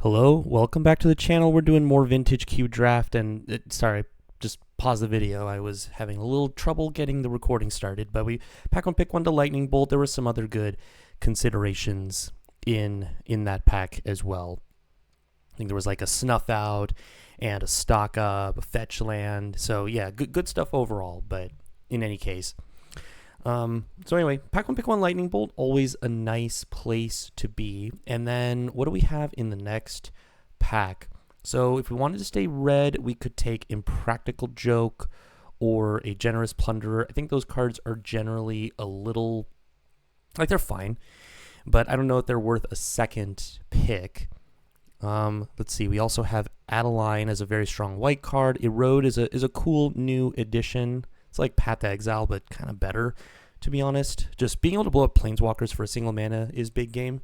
Hello, welcome back to the channel. We're doing more vintage cube draft and sorry, just pause the video. I was having a little trouble getting the recording started, but we pack one pick one to lightning bolt. There were some other good considerations in that pack as well. I think there was like a snuff out and a stock up, a fetch land. So yeah, good stuff overall, but in any case, so anyway, pack one, pick one, lightning bolt, always a nice place to be. And then what do we have in the next pack? So if we wanted to stay red, we could take Impractical Joke or a Generous Plunderer. I think those cards are generally a little, like they're fine, but I don't know if they're worth a second pick. Let's see. We also have Adeline as a very strong white card. Erode is a cool new addition. It's like Path to Exile, but kind of better, to be honest. Just being able to blow up Planeswalkers for a single mana is big game.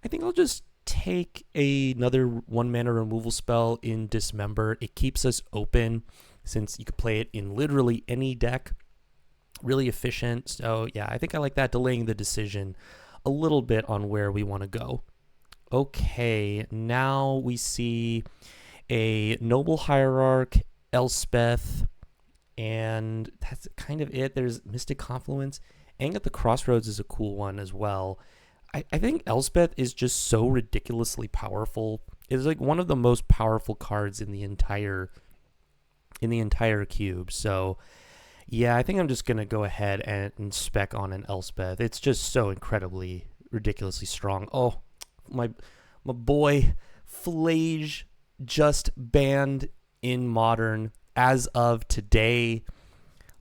I think I'll just take another 1 mana removal spell in Dismember. It keeps us open since you could play it in literally any deck. Really efficient. So yeah, I think I like that, delaying the decision a little bit on where we want to go. Okay, now we see a Noble Hierarch, Elspeth, and that's kind of it. There's Mystic Confluence. Aang at the Crossroads is a cool one as well. I think Elspeth is just so ridiculously powerful. It's like one of the most powerful cards in the entire cube. So yeah, I think I'm just gonna go ahead and spec on an Elspeth. It's just so incredibly ridiculously strong. Oh, my boy Phlage just banned in Modern as of today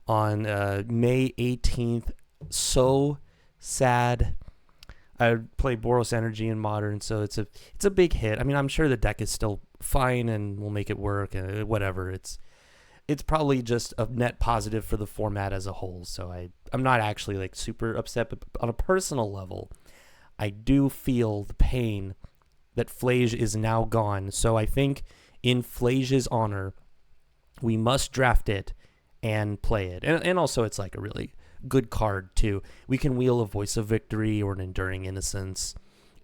on May 18th. So sad. I play Boros Energy in Modern, so it's a big hit. I mean, I'm sure the deck is still fine and we'll make it work and whatever. It's probably just a net positive for the format as a whole. So I'm not actually like super upset, but on a personal level, I do feel the pain that Phlage is now gone. So I think in Phlage's honor, we must draft it and play it. And also it's like a really good card too. We can wheel a Voice of Victory or an Enduring Innocence,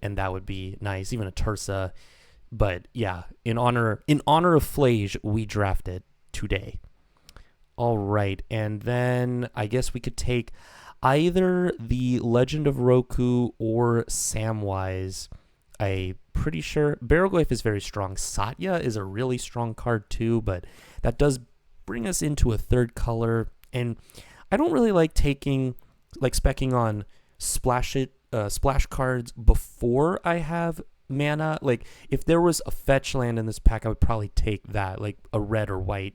and that would be nice. Even a Tursa. But yeah, in honor of Phlage, we draft it today. All right, and then I guess we could take either the Legend of Roku or Samwise. I'm pretty sure Barrowglyph is very strong. Satya is a really strong card too, but that does bring us into a third color. And I don't really like specking on splash cards before I have mana. Like if there was a fetch land in this pack, I would probably take that, like a red or white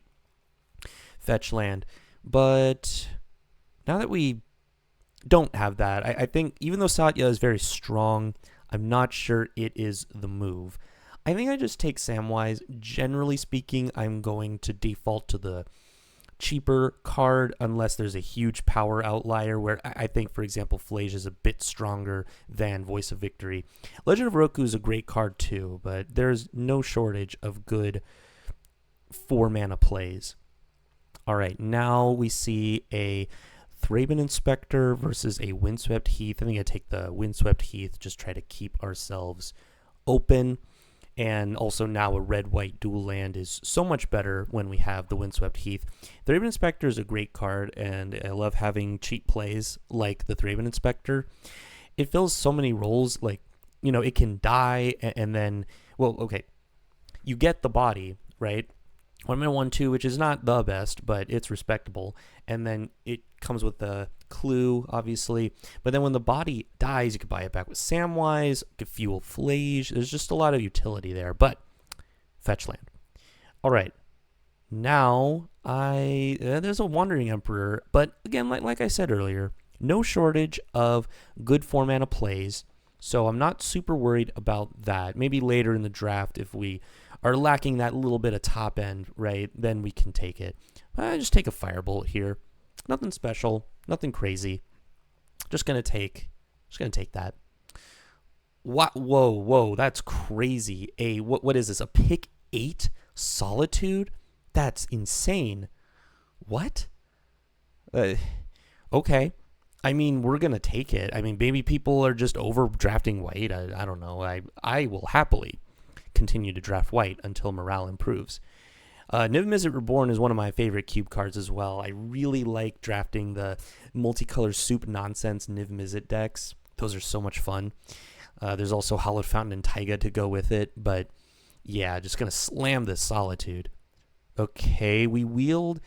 fetch land. But now that we don't have that, I think even though Satya is very strong, I'm not sure it is the move. I think I just take Samwise. Generally speaking, I'm going to default to the cheaper card unless there's a huge power outlier where I think, for example, Phlage is a bit stronger than Voice of Victory. Legend of Roku is a great card too, but there's no shortage of good 4 mana plays. All right, now we see a Thraben Inspector versus a Windswept Heath. I think I take the Windswept Heath, just try to keep ourselves open. And also now a red-white dual land is so much better when we have the Windswept Heath. Thraben Inspector is a great card, and I love having cheap plays like the Thraben Inspector. It fills so many roles, like, you know, it can die, and then, well, okay, you get the body, right? 1 mana 1/2, which is not the best, but it's respectable. And then it comes with the clue, obviously. But then when the body dies, you could buy it back with Samwise, you could fuel Phlage. There's just a lot of utility there, but fetch land. All right. Now, there's a Wandering Emperor, but again, like I said earlier, no shortage of good 4 mana plays. So I'm not super worried about that. Maybe later in the draft, if we are lacking that little bit of top end, right, then we can take it. I just take a Firebolt here. Nothing special, nothing crazy. Just gonna take that. What? Whoa, that's crazy. What is this? A pick 8 Solitude? That's insane. What? Okay. I mean, we're going to take it. I mean, maybe people are just overdrafting white. I don't know. I will happily continue to draft white until morale improves. Niv Mizzet Reborn is one of my favorite cube cards as well. I really like drafting the multicolor soup nonsense Niv Mizzet decks. Those are so much fun. There's also Hallowed Fountain and Taiga to go with it, but yeah, just going to slam this Solitude. Okay, we wield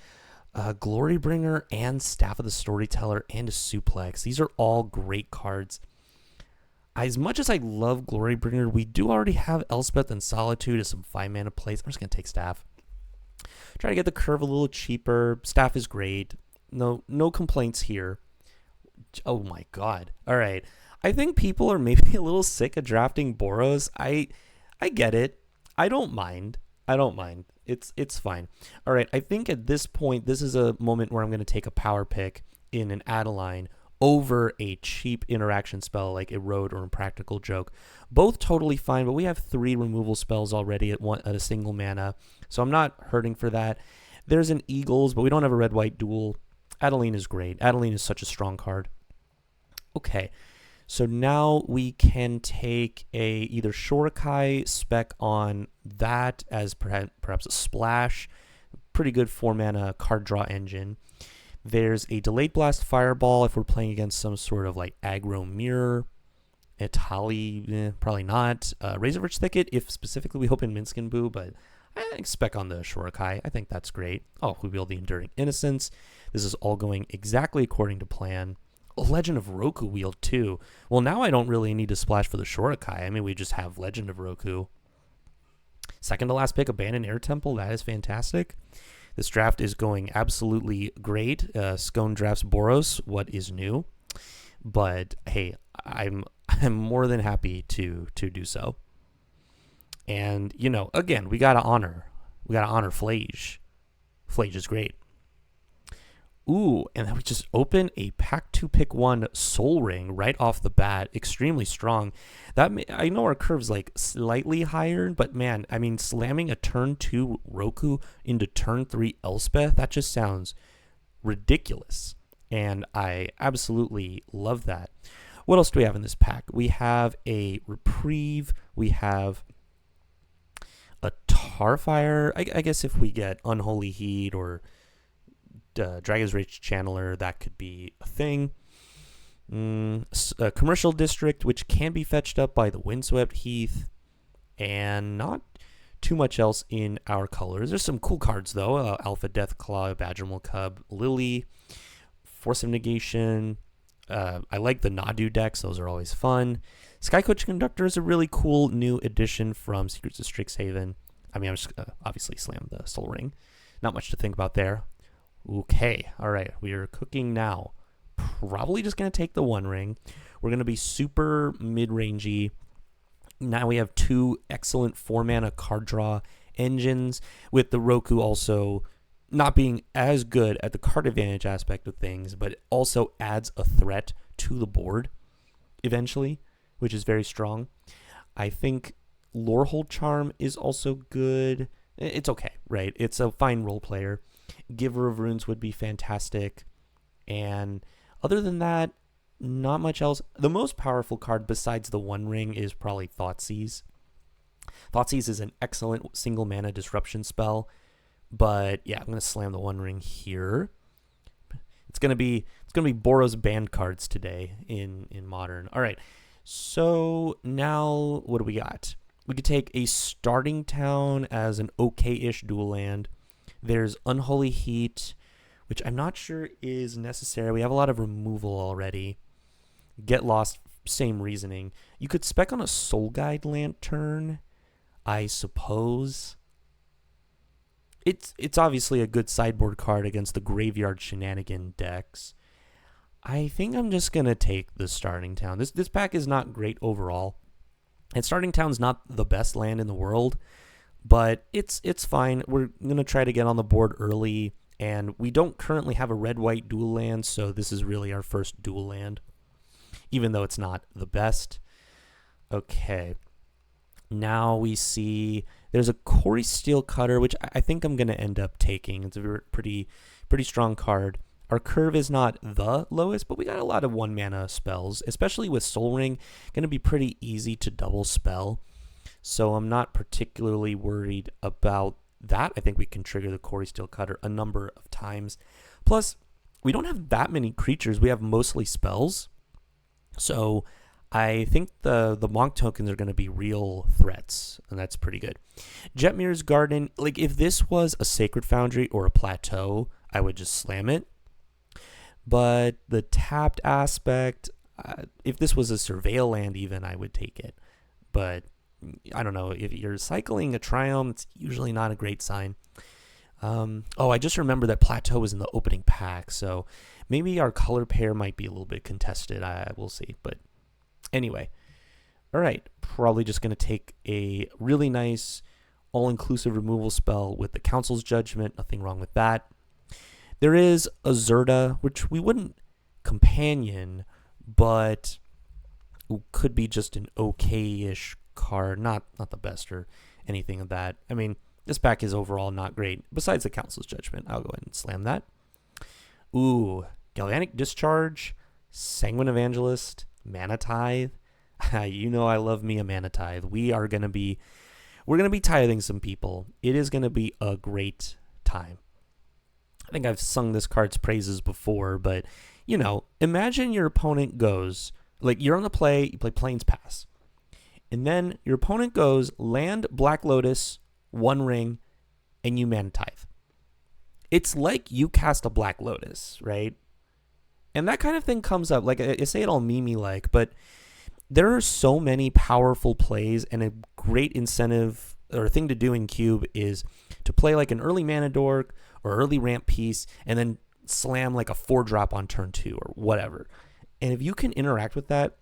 Glorybringer and Staff of the Storyteller and a Suplex. These are all great cards. As much as I love Glorybringer, we do already have Elspeth and Solitude as some 5-mana plays. I'm just going to take Staff. Try to get the curve a little cheaper. Staff is great. No complaints here. Oh my god. All right. I think people are maybe a little sick of drafting Boros. I get it. I don't mind. It's fine. All right. I think at this point, this is a moment where I'm going to take a power pick in an Adeline over a cheap interaction spell like Erode or Impractical Joke. Both totally fine, but we have 3 removal spells already at a single mana, so I'm not hurting for that. There's an Eagles, but we don't have a red-white duel. Adeline is great. Adeline is such a strong card. Okay, so now we can take a either Shorakai spec on that as perhaps a splash. Pretty good 4-mana card draw engine. There's a Delayed Blast Fireball if we're playing against some sort of like aggro mirror. Itali, probably not. Razorwitch Thicket if specifically we open Minskin Boo, but I expect on the Shorakai. I think that's great. Oh, we wield the Enduring Innocence. This is all going exactly according to plan. Legend of Roku wield too. Well, now I don't really need to splash for the Shorakai. I mean, we just have Legend of Roku. Second to last pick, Abandoned Air Temple. That is fantastic. This draft is going absolutely great. Scone drafts Boros. What is new? But hey, I'm more than happy to do so. And you know, again, we gotta honor Phlage. Phlage is great. Ooh, and then we just open a pack 2 pick 1 Soul Ring right off the bat. Extremely strong. I know our curve's like slightly higher, but man, I mean, slamming a turn 2 Roku into turn 3 Elspeth, that just sounds ridiculous. And I absolutely love that. What else do we have in this pack? We have a Reprieve. We have a Tarfire. I guess if we get Unholy Heat or Dragon's Rage Channeler, that could be a thing. A Commercial District, which can be fetched up by the Windswept Heath, and not too much else in our colors. There's some cool cards, though. Alpha Deathclaw, Badgermal Cub, Lily, Force of Negation. I like the Nadu decks. Those are always fun. Skycoach Conductor is a really cool new addition from Secrets of Strixhaven. I mean, I'm just obviously slam the Soul Ring. Not much to think about there. Okay, all right, we are cooking now. Probably just going to take the One Ring. We're going to be super mid-rangey. Now we have 2 excellent 4-mana card draw engines, with the Roku also not being as good at the card advantage aspect of things, but it also adds a threat to the board eventually, which is very strong. I think Lorehold Charm is also good. It's okay, right? It's a fine role player. Giver of Runes would be fantastic. And other than that, not much else. The most powerful card besides the One Ring is probably Thoughtseize. Thoughtseize is an excellent single mana disruption spell. But yeah, I'm gonna slam the One Ring here. It's gonna be Boros banned cards today in Modern. All right, so now what do we got? We could take a Starting Town as an okay-ish dual land. There's Unholy Heat, which I'm not sure is necessary. We have a lot of removal already. Get Lost, same reasoning. You could spec on a Soul Guide Lantern, I suppose. It's obviously a good sideboard card against the Graveyard Shenanigan decks. I think I'm just going to take the Starting Town. This pack is not great overall. And Starting Town's not the best land in the world, but it's fine. We're going to try to get on the board early, and we don't currently have a red-white dual land, so this is really our first dual land, even though it's not the best. Okay. Now we see there's a Corey Steelcutter, which I think I'm going to end up taking. It's a pretty strong card. Our curve is not the lowest, but we got a lot of 1-mana spells, especially with Soul Ring. Going to be pretty easy to double spell. So I'm not particularly worried about that. I think we can trigger the Quarry Steel Cutter a number of times. Plus, we don't have that many creatures. We have mostly spells. So I think the Monk tokens are going to be real threats, and that's pretty good. Jetmir's Garden, like if this was a Sacred Foundry or a Plateau, I would just slam it. But the tapped aspect, if this was a Surveil land even, I would take it. But I don't know, if you're cycling a Triumph, it's usually not a great sign. I just remember that Plateau was in the opening pack, so maybe our color pair might be a little bit contested. We'll see. But anyway, all right, probably just going to take a really nice all-inclusive removal spell with the Council's Judgment. Nothing wrong with that. There is a Zerda, which we wouldn't companion, but could be just an okay-ish card, not the best or anything of that. I mean, this pack is overall not great. Besides the Council's Judgment, I'll go ahead and slam that. Ooh, Galvanic Discharge, Sanguine Evangelist, Mana Tithe. You know I love me a Mana Tithe. We're gonna be tithing some people. It is gonna be a great time. I think I've sung this card's praises before, but imagine your opponent goes, like you're on the play, you play Plains Pass, and then your opponent goes land Black Lotus, One Ring, and you Mana Tithe. It's like you cast a Black Lotus, right? And that kind of thing comes up. Like I say it all meme-y like, but there are so many powerful plays, and a great incentive or thing to do in Cube is to play like an early Mana Dork or early Ramp Piece, and then slam like a 4-drop on turn 2 or whatever. And if you can interact with that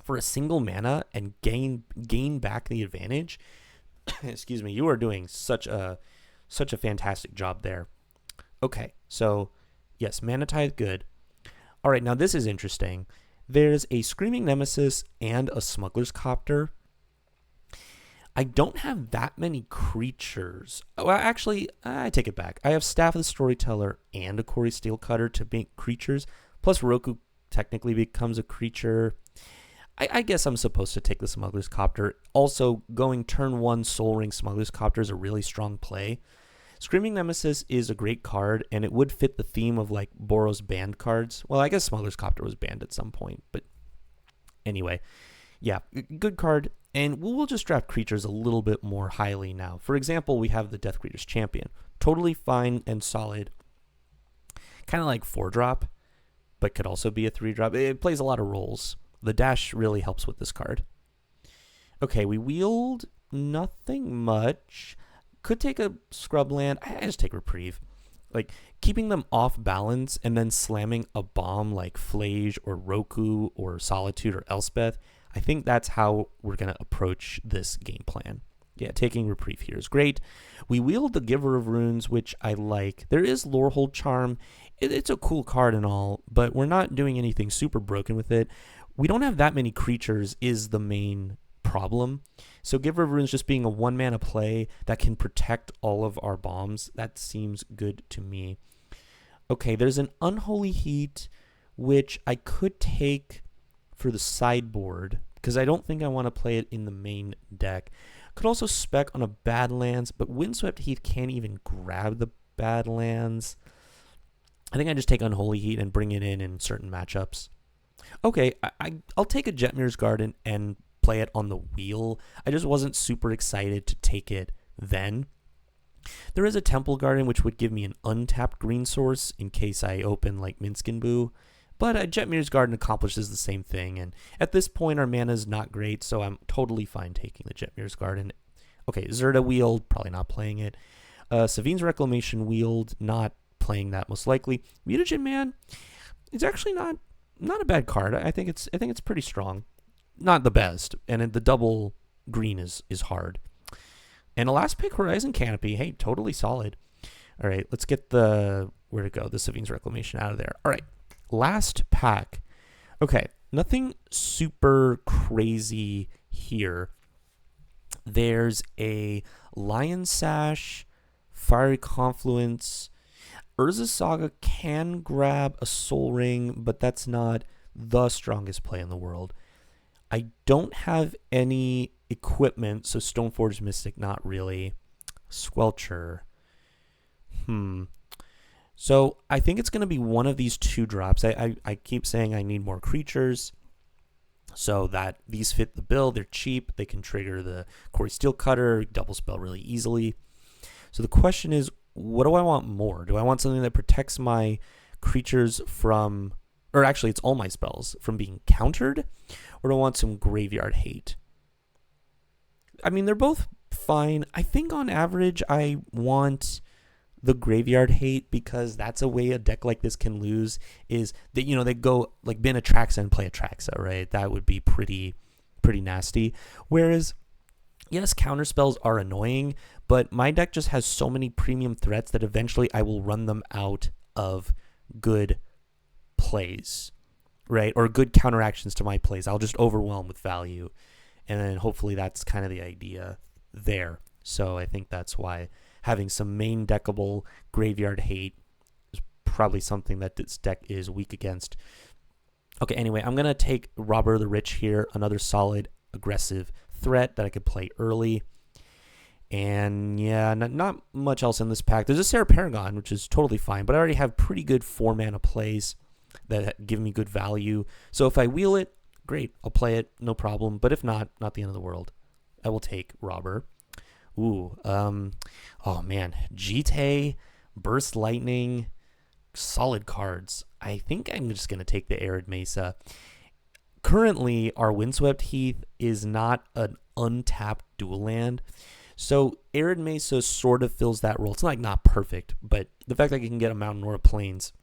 for a single mana and gain back the advantage, excuse me, you are doing such a fantastic job there. Okay, so yes, Mana Tithe, good. All right, now this is interesting. There's a Screaming Nemesis and a Smuggler's Copter. I don't have that many creatures. Well, actually, I take it back. I have Staff of the Storyteller and a Quarry Steel Cutter to make creatures. Plus, Roku technically becomes a creature. I guess I'm supposed to take the Smuggler's Copter. Also, going turn 1 Soul Ring Smuggler's Copter is a really strong play. Screaming Nemesis is a great card, and it would fit the theme of like Boros banned cards. Well, I guess Smuggler's Copter was banned at some point, but anyway. Yeah, good card, and we'll just draft creatures a little bit more highly now. For example, we have the Death Creatures Champion. Totally fine and solid. Kind of like 4-drop, but could also be a 3-drop. It plays a lot of roles. The dash really helps with this card. Okay, we wield nothing much. Could take a scrub land. I just take Reprieve. Like, keeping them off balance and then slamming a bomb like Phlage or Roku or Solitude or Elspeth, I think that's how we're going to approach this game plan. Yeah, taking Reprieve here is great. We wield the Giver of Runes, which I like. There is Lorehold Charm. It's a cool card and all, but we're not doing anything super broken with it. We don't have that many creatures is the main problem. So Giver of Runes just being a 1-mana play that can protect all of our bombs, that seems good to me. Okay, there's an Unholy Heat, which I could take for the sideboard, because I don't think I want to play it in the main deck. Could also spec on a Badlands, but Windswept Heath can't even grab the Badlands. I think I just take Unholy Heat and bring it in certain matchups. Okay, I'll take a Jetmir's Garden and play it on the wheel. I just wasn't super excited to take it then. There is a Temple Garden, which would give me an untapped green source in case I open like Minskin Boo. But Jetmir's Garden accomplishes the same thing, and at this point our mana is not great, so I'm totally fine taking the Jetmir's Garden. Okay, Zerda wield, probably not playing it. Savine's Reclamation wield, not playing that most likely. Mutagen Man, it's actually not a bad card. I think it's pretty strong. Not the best, and the double green is hard. And a last pick Horizon Canopy, hey, totally solid. All right, let's get the Savine's Reclamation out of there. All right. Last pack. Okay, nothing super crazy here. There's a Lion Sash, Fiery Confluence. Urza Saga can grab a Soul Ring, but that's not the strongest play in the world. I don't have any equipment, so Stoneforge Mystic, not really. Squelcher. So I think it's going to be one of these two drops. I keep saying I need more creatures so that these fit the bill. They're cheap. They can trigger the Quarry Steel Cutter, double spell really easily. So the question is, what do I want more? Do I want something that protects my creatures from, or actually it's all my spells, from being countered? Or do I want some graveyard hate? I mean, they're both fine. I think on average I want the graveyard hate, because that's a way a deck like this can lose, is that, they go like bin Atraxa and play Atraxa, right? That would be pretty nasty. Whereas, yes, counter spells are annoying, but my deck just has so many premium threats that eventually I will run them out of good plays, right? Or good counteractions to my plays. I'll just overwhelm with value. And then hopefully that's kind of the idea there. So I think that's why having some main deckable graveyard hate is probably something that this deck is weak against. Okay, anyway, I'm going to take Robber the Rich here, another solid aggressive threat that I could play early. And yeah, not much else in this pack. There's a Sarah Paragon, which is totally fine, but I already have pretty good 4-mana plays that give me good value. So if I wheel it, great, I'll play it, no problem. But if not the end of the world. I will take Robber. Ooh, oh man, Jite, Burst Lightning, solid cards. I think I'm just going to take the Arid Mesa. Currently, our Windswept Heath is not an untapped dual land, so Arid Mesa sort of fills that role. It's not perfect, but the fact that you can get a Mountain Aura Plains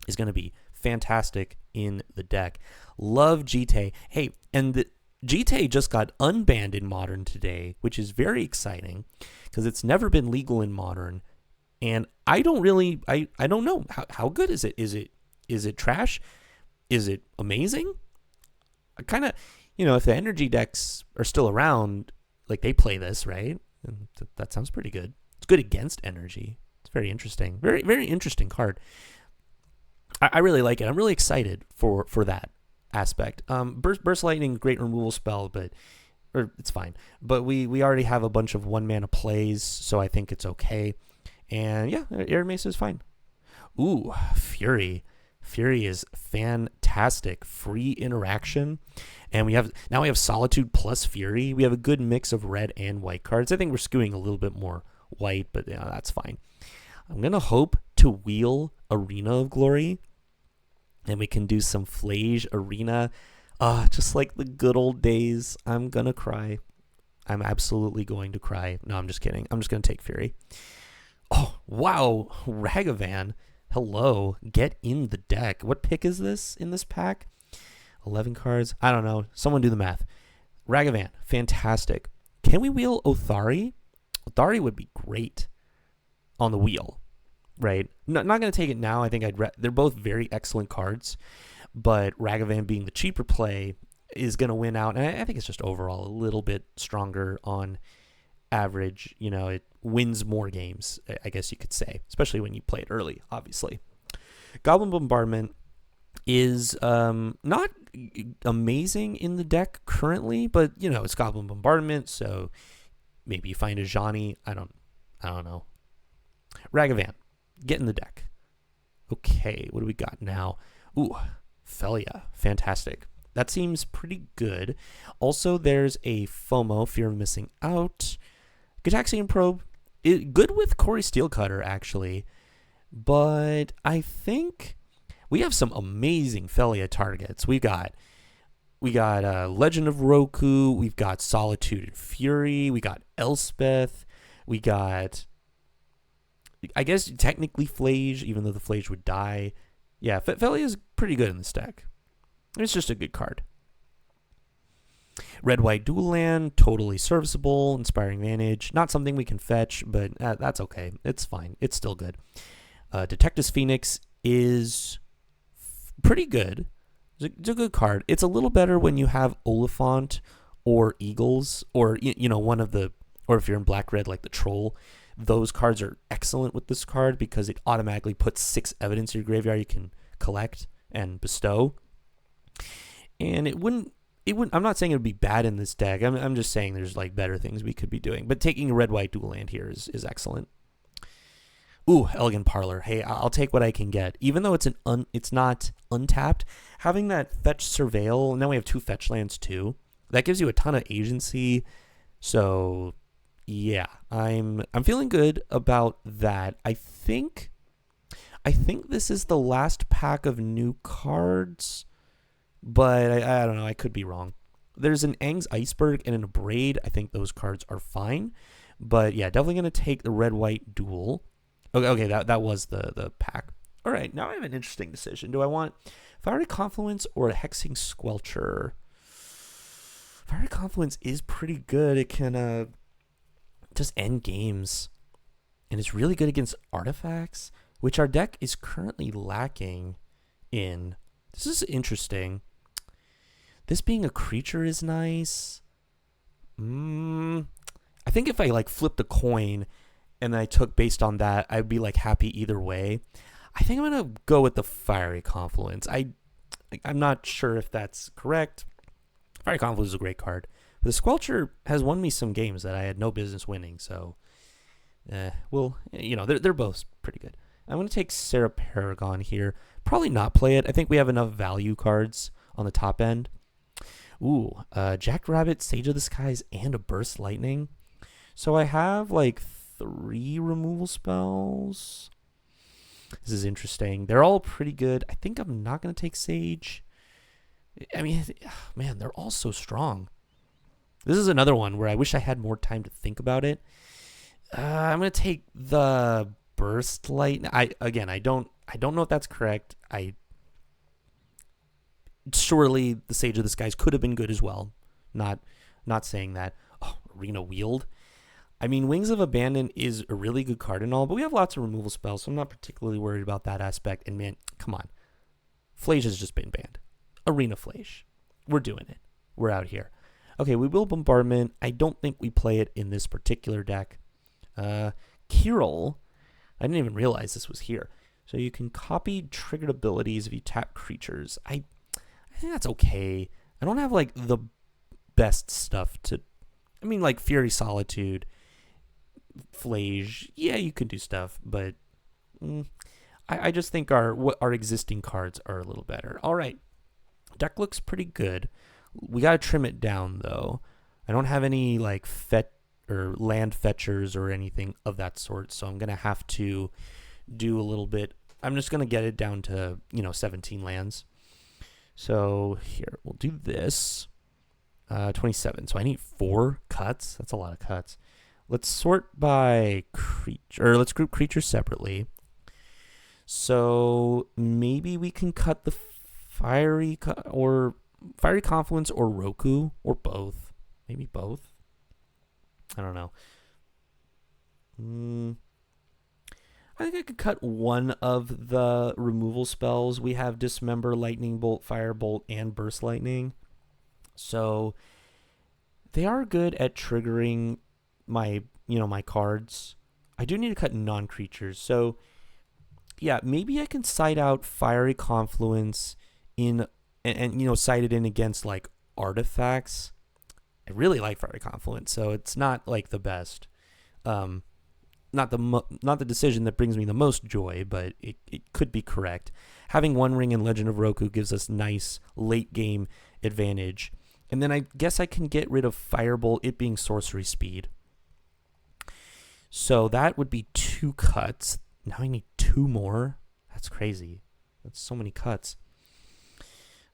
is going to be fantastic in the deck. Love Jite. Hey, and the Jite just got unbanned in Modern today, which is very exciting because it's never been legal in Modern. And I don't really, I don't know. How good is it? Is it trash? Is it amazing? I kind of, if the energy decks are still around, like they play this, right? And that sounds pretty good. It's good against energy. It's very interesting. Very, very interesting card. I really like it. I'm really excited for that aspect. Burst Lightning, great removal spell, or it's fine. But we already have a bunch of 1-mana plays, so I think it's okay. And yeah, Arid Mesa is fine. Ooh, Fury. Fury is fantastic. Free interaction. And we have Solitude plus Fury. We have a good mix of red and white cards. I think we're skewing a little bit more white, but yeah, that's fine. I'm going to hope to wheel Arena of Glory, and we can do some Phlage Arena. Just like the good old days. I'm going to cry. I'm absolutely going to cry. No, I'm just kidding. I'm just going to take Fury. Oh, wow. Ragavan. Hello. Get in the deck. What pick is this in this pack? 11 cards. I don't know. Someone do the math. Ragavan. Fantastic. Can we wheel Othari? Othari would be great on the wheel, right? Not going to take it now. I think they're both very excellent cards, but Ragavan being the cheaper play is going to win out. And I think it's just overall a little bit stronger on average. It wins more games, I guess you could say, especially when you play it early, obviously. Goblin Bombardment is not amazing in the deck currently, but it's Goblin Bombardment, so maybe you find a Johnny. I don't know. Ragavan, get in the deck. Okay, what do we got now? Ooh, Felia, fantastic. That seems pretty good. Also, there's a FOMO, Fear of Missing Out. Gitaxian Probe, good with Quarry Steel Cutter, actually. But I think we have some amazing Felia targets. We got Legend of Roku. We've got Solitude and Fury. We got Elspeth. We got, I guess, technically Phlage, even though the Phlage would die. Yeah, Felia is pretty good in this deck. It's just a good card. Red-white dual land, totally serviceable. Inspiring Vantage, not something we can fetch, but that's okay. It's fine. It's still good. Detectus Phoenix is pretty good. It's a good card. It's a little better when you have Oliphant or Eagles, or one of the, or if you're in black-red like the Troll. Those cards are excellent with this card because it automatically puts 6 evidence in your graveyard you can collect and bestow. And it wouldn't I'm not saying it would be bad in this deck. I'm just saying there's like better things we could be doing. But taking a red-white dual land here is excellent. Ooh, Elegant Parlor. Hey, I'll take what I can get. Even though it's not untapped, having that fetch surveil, and now we have 2 fetch lands too. That gives you a ton of agency. So yeah, I'm feeling good about that. I think this is the last pack of new cards, but I don't know. I could be wrong. There's an Aang's Iceberg and an Abrade. I think those cards are fine. But yeah, definitely going to take the red-white duel. Okay, that was the pack. All right, now I have an interesting decision. Do I want Fiery Confluence or a Hexing Squelcher? Fiery Confluence is pretty good. It can just end games. And it's really good against artifacts, which our deck is currently lacking in. This is interesting. This being a creature is nice. I think if I like flipped a coin and I took based on that, I'd be like happy either way. I think I'm gonna go with the Fiery Confluence. I'm not sure if that's correct. Fiery Confluence is a great card, but the Squelcher has won me some games that I had no business winning. So, well, they're both pretty good. I'm gonna take Sarah Paragon here. Probably not play it. I think we have enough value cards on the top end. Ooh, Jackrabbit, Sage of the Skies, and a Burst Lightning. So I have like 3 removal spells. This is interesting. They're all pretty good. I think I'm not going to take Sage. I mean, man, they're all so strong. This is another one where I wish I had more time to think about it. I'm going to take the Burst Lightning. I don't know if that's correct. Surely the Sage of the Skies could have been good as well. Not saying that. Oh, Arena Wield. I mean, Wings of Abandon is a really good card and all, but we have lots of removal spells, so I'm not particularly worried about that aspect. And man, come on. Phlage has just been banned. Arena Phlage. We're doing it. We're out here. Okay, we will Bombardment. I don't think we play it in this particular deck. Kirill. I didn't even realize this was here. So you can copy triggered abilities if you tap creatures. I think that's okay. I don't have like the best stuff to. I mean, like Fury Solitude, Phlage. Yeah, you can do stuff, but I just think our existing cards are a little better. All right, deck looks pretty good. We gotta trim it down though. I don't have any like or land fetchers or anything of that sort, so I'm gonna have to do a little bit. I'm just gonna get it down to 17 lands. So here, we'll do this. 27. So I need 4 cuts. That's a lot of cuts. Let's sort by creature, or let's group creatures separately. So maybe we can cut the Fiery Confluence or Roku, or both. Maybe both. I don't know. I think I could cut one of the removal spells. We have Dismember, Lightning Bolt, Firebolt, and Burst Lightning. So they are good at triggering my cards. I do need to cut non-creatures. So yeah, maybe I can side out Fiery Confluence and side it in against like artifacts. I really like Fiery Confluence, so it's not like the best. Not the decision that brings me the most joy, but it could be correct. Having One Ring and Legend of Roku gives us nice late game advantage. And then I guess I can get rid of Firebolt, it being sorcery speed. So that would be 2 cuts. Now I need 2 more. That's crazy. That's so many cuts.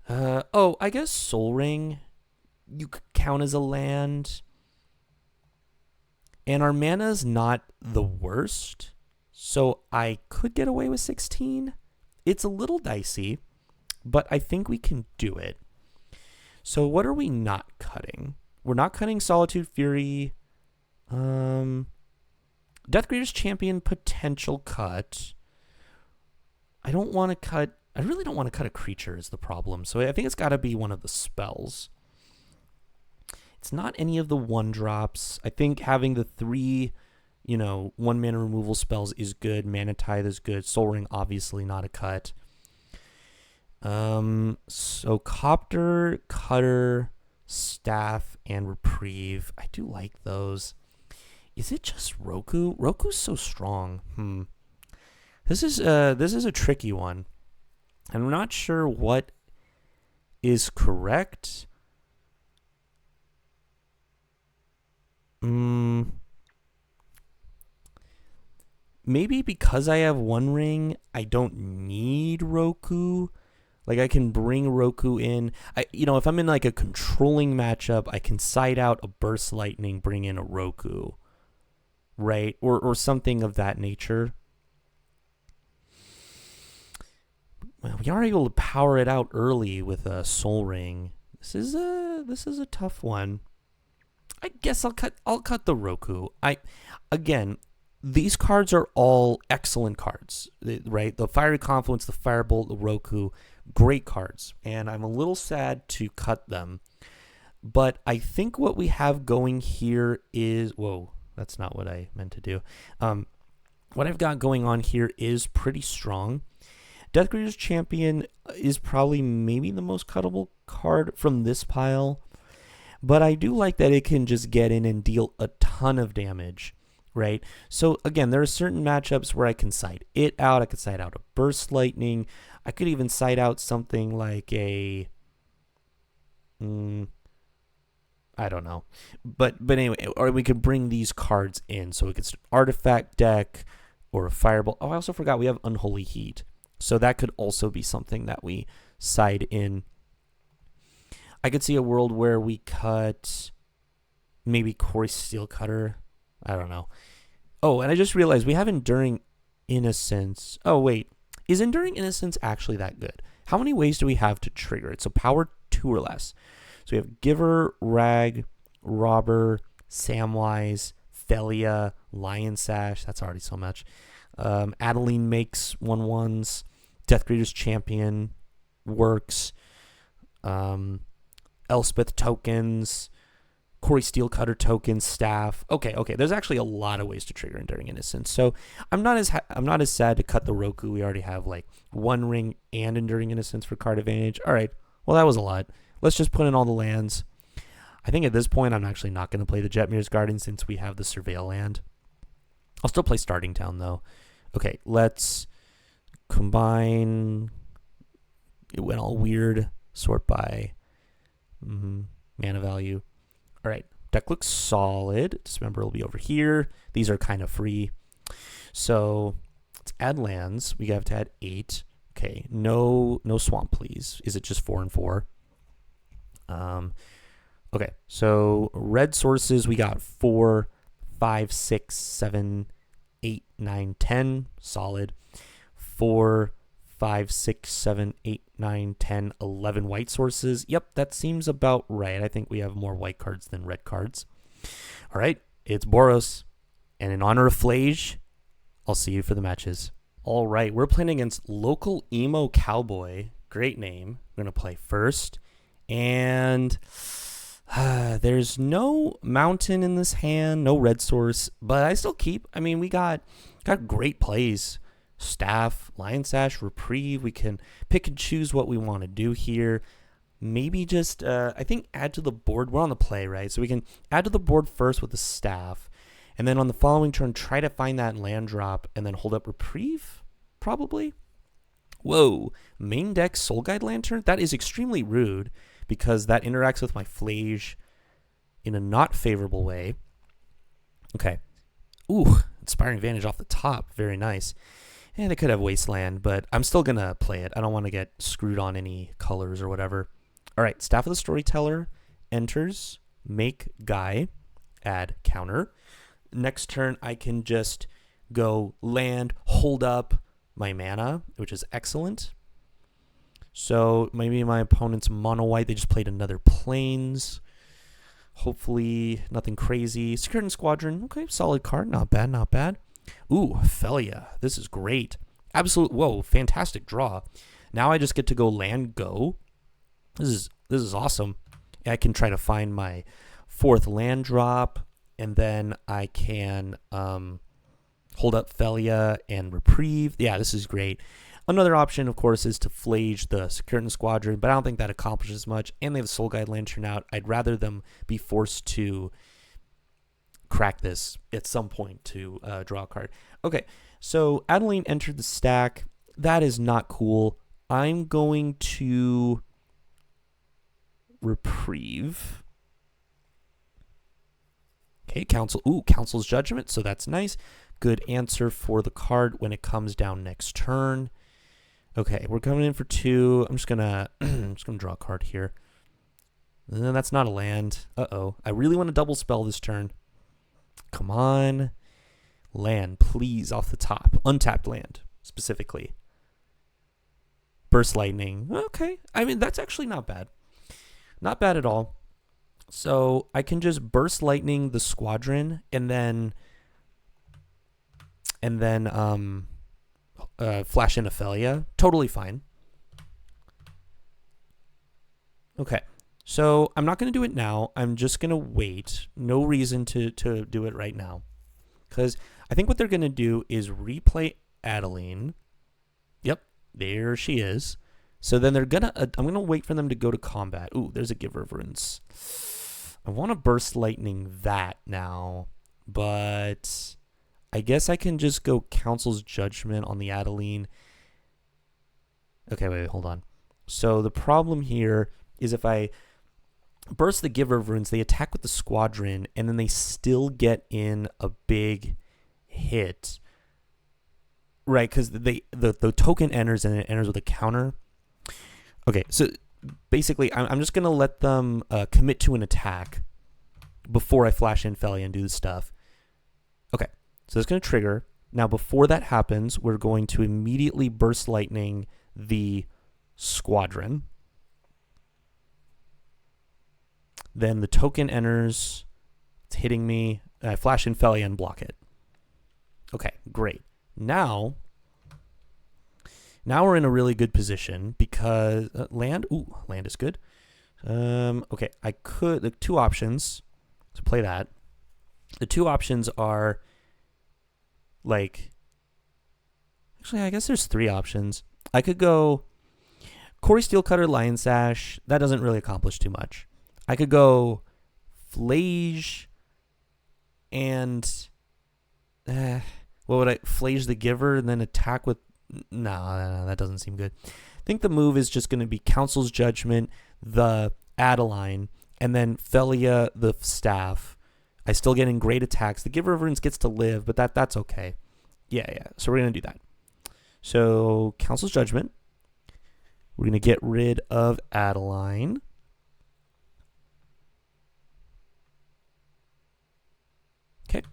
I guess Soul Ring, you could count as a land. And our mana's not the worst, so I could get away with 16. It's a little dicey, but I think we can do it. So what are we not cutting? We're not cutting Solitude Fury. Death Greeter's Champion potential cut. I really don't want to cut a creature is the problem, so I think it's got to be one of the spells. It's not any of the 1-drops. I think having the 3, 1-mana removal spells is good. Mana Tithe is good. Soul Ring, obviously not a cut. So Copter, Cutter, Staff and Reprieve. I do like those. Is it just Roku? Roku's so strong. This is a tricky one. I'm not sure what is correct. Maybe because I have One Ring, I don't need Roku. Like, I can bring Roku in. If I'm in like a controlling matchup, I can side out a Burst Lightning, bring in a Roku, right? Or something of that nature. Well, we are able to power it out early with a Soul Ring. This is a tough one. I guess I'll cut the Roku. Again, these cards are all excellent cards, right? The Fiery Confluence, the Firebolt, the Roku, great cards. And I'm a little sad to cut them. But I think what we have going here is... Whoa, that's not what I meant to do. What I've got going on here is pretty strong. Deathgreater's Champion is probably maybe the most cuttable card from this pile. But I do like that it can just get in and deal a ton of damage, right? So again, there are certain matchups where I can side it out. I could side out a Burst Lightning. I could even side out something like a... I don't know. But anyway, or we could bring these cards in. So we could Artifact deck or a Firebolt. Oh, I also forgot we have Unholy Heat. So that could also be something that we side in. I could see a world where we cut maybe Corey Steelcutter. I don't know. Oh, and I just realized we have Enduring Innocence. Oh, wait. Is Enduring Innocence actually that good? How many ways do we have to trigger it? So power 2 or less. So we have Giver, Rag, Robber, Samwise, Felia, Lion Sash. That's already so much. Adeline makes 1/1s. Deathgreater's Champion works. Elspeth tokens, Corey Steelcutter tokens, staff. Okay. There's actually a lot of ways to trigger Enduring Innocence. So I'm not as sad to cut the Roku. We already have like One Ring and Enduring Innocence for card advantage. All right. Well, that was a lot. Let's just put in all the lands. I think at this point I'm actually not going to play the Jetmir's Garden since we have the Surveil land. I'll still play Starting Town though. Okay, let's combine. It went all weird. Sort by. Mana value. All right. Deck looks solid. Dismember will be over here. These are kind of free. So let's add lands. We have to add 8. Okay. No swamp, please. Is it just 4 and 4? Okay. So red sources, we got 4, 5, 6, 7, 8, 9, 10. Solid. 4, 5, 6, 7, 8, 9, 10, 11 white sources. Yep, that seems about right. I think we have more white cards than red cards. All right, it's Boros. And in honor of Phlage, I'll see you for the matches. All right, we're playing against Local Emo Cowboy. Great name. We're going to play first. And there's no mountain in this hand, no red source. But I still keep. I mean, we got great plays. Staff, Lion Sash, Reprieve. We can pick and choose what we want to do here. Maybe just, I think, add to the board. We're on the play, right? So we can add to the board first with the Staff. And then on the following turn, try to find that land drop and then hold up Reprieve, probably. Whoa, main deck Soul Guide Lantern? That is extremely rude because that interacts with my Phlage in a not favorable way. Okay. Ooh, Inspiring Vantage off the top. Very nice. And they could have Wasteland, but I'm still going to play it. I don't want to get screwed on any colors or whatever. All right, Staff of the Storyteller enters, make Guy, add counter. Next turn, I can just go land, hold up my mana, which is excellent. So maybe my opponent's mono white, they just played another Plains. Hopefully nothing crazy. Skeleton Squadron, okay, solid card, not bad, not bad. Ooh, Felia. This is great. Absolute. Whoa, fantastic draw. Now I just get to go land go. This is awesome. I can try to find my 4th land drop, and then I can hold up Felia and Reprieve. Yeah, this is great. Another option, of course, is to Phlage the Securitan Squadron, but I don't think that accomplishes much, and they have the Soul Guide Lantern out. I'd rather them be forced to crack this at some point to draw a card. Okay, so Adeline entered the stack. That is not cool. I'm going to reprieve. Okay, Council's Judgment, so that's nice. Good answer for the card when it comes down next turn. Okay, we're coming in for 2. I'm just gonna draw a card here. That's not a land. Uh-oh. I really want to double spell this turn. Come on. Land, please, off the top. Untapped land, specifically. Burst Lightning. Okay. I mean, that's actually not bad. Not bad at all. So I can just Burst Lightning the Squadron and then flash in Ophelia. Totally fine. Okay. So I'm not going to do it now. I'm just going to wait. No reason to do it right now. Because I think what they're going to do is replay Adeline. Yep. There she is. So then they're going to... I'm going to wait for them to go to combat. Ooh, there's a Giver of Runes. I want to Burst Lightning that now. But I guess I can just go Council's Judgment on the Adeline. Okay, wait, hold on. So the problem here is if I burst the Giver of Runes, they attack with the Squadron, and then they still get in a big hit. Right, because the token enters, and it enters with a counter. Okay, so basically, I'm just going to let them commit to an attack before I flash in Ophelia and do the stuff. Okay, so it's going to trigger. Now, before that happens, we're going to immediately Burst Lightning the Squadron. Then the token enters. It's hitting me. I flash in Ophelia and block it. Okay, great. Now we're in a really good position because land. Ooh, land is good. Okay, I could. The two options to play that. The two options are like. Actually, I guess there's 3 options. I could go Corey Steelcutter, Lion Sash. That doesn't really accomplish too much. I could go Phlage and what would I Phlage the Giver and then attack with no, that doesn't seem good. I think the move is just going to be Council's Judgment, the Adeline, and then Ophelia the Staff. I still get in great attacks. The Giver of Runes gets to live, but that's okay. Yeah. So we're going to do that. So Council's Judgment. We're going to get rid of Adeline. Okay.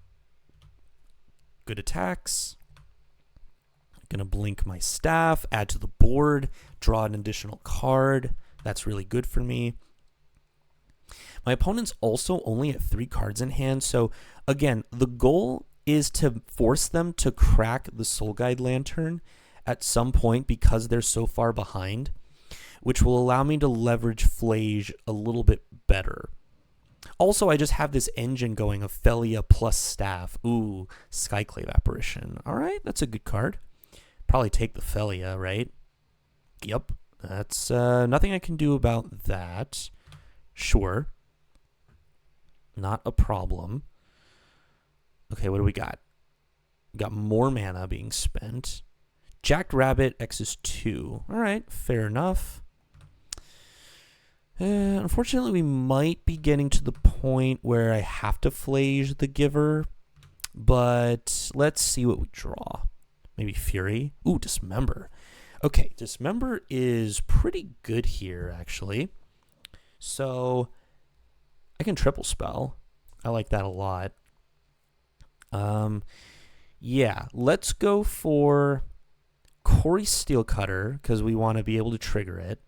Good attacks. Going to blink my staff, add to the board, draw an additional card. That's really good for me. My opponent's also only at 3 cards in hand. So again, the goal is to force them to crack the Soul Guide Lantern at some point because they're so far behind, which will allow me to leverage Phlage a little bit better. Also, I just have this engine going of Ophelia plus Staff. Ooh, Skyclave Apparition. All right, that's a good card. Probably take the Ophelia, right? Yep. That's nothing I can do about that. Sure. Not a problem. Okay, what do we got? We got more mana being spent. Jacked Rabbit X is 2. All right, fair enough. Unfortunately, we might be getting to the point where I have to Phlage the Giver, but let's see what we draw. Maybe Fury. Ooh, Dismember. Okay, Dismember is pretty good here, actually. So I can triple spell. I like that a lot. Yeah, let's go for Corey Steelcutter because we want to be able to trigger it.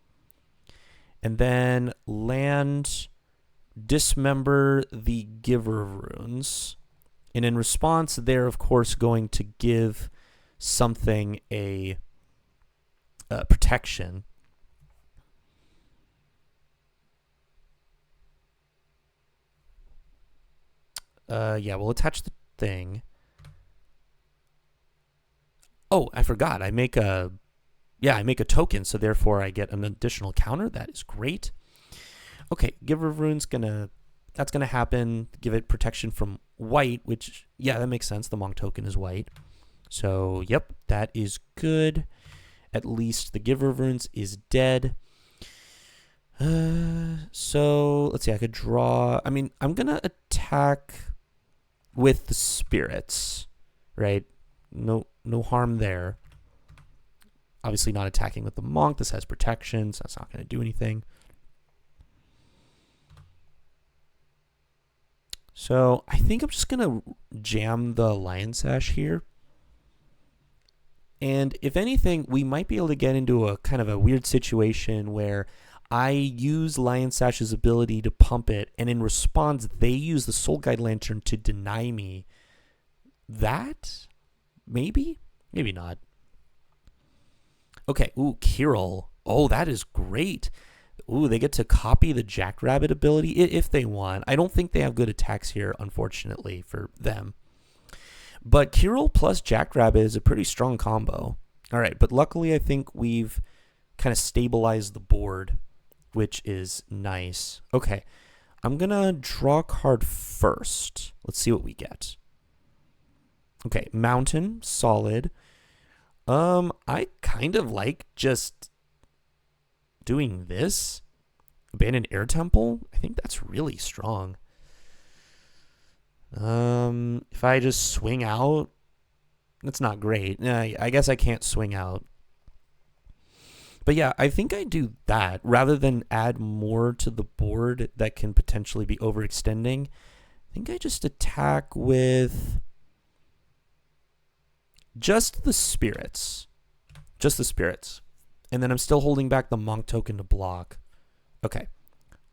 And then land Dismember the Giver of Runes. And in response, they're, of course, going to give something a protection. Yeah, we'll attach the thing. Oh, I forgot. I make a yeah, I make a token, so therefore I get an additional counter. That is great. Okay, Giver of Runes that's gonna happen. Give it protection from white, which, yeah, that makes sense. The Monk token is white. So, yep, that is good. At least the Giver of Runes is dead. So, let's see, I could draw. I mean, I'm gonna attack with the spirits, right? No harm there. Obviously not attacking with the Monk. This has protection, so that's not going to do anything. So I think I'm just going to jam the Lion Sash here. And if anything, we might be able to get into a kind of a weird situation where I use Lion Sash's ability to pump it, and in response, they use the Soul Guide Lantern to deny me that? Maybe? Maybe not. Okay, ooh, Kirill. Oh, that is great. Ooh, they get to copy the Jackrabbit ability if they want. I don't think they have good attacks here, unfortunately, for them. But Kirill plus Jackrabbit is a pretty strong combo. All right, but luckily I think we've kind of stabilized the board, which is nice. Okay, I'm going to draw a card first. Let's see what we get. Okay, Mountain, solid. I kind of like just doing this. Abandoned Air Temple. I think that's really strong. If I just swing out, that's not great. I guess I can't swing out. But yeah, I think I do that rather than add more to the board that can potentially be overextending. I think I just attack with just the spirits. Just the spirits. And then I'm still holding back the Monk token to block. Okay.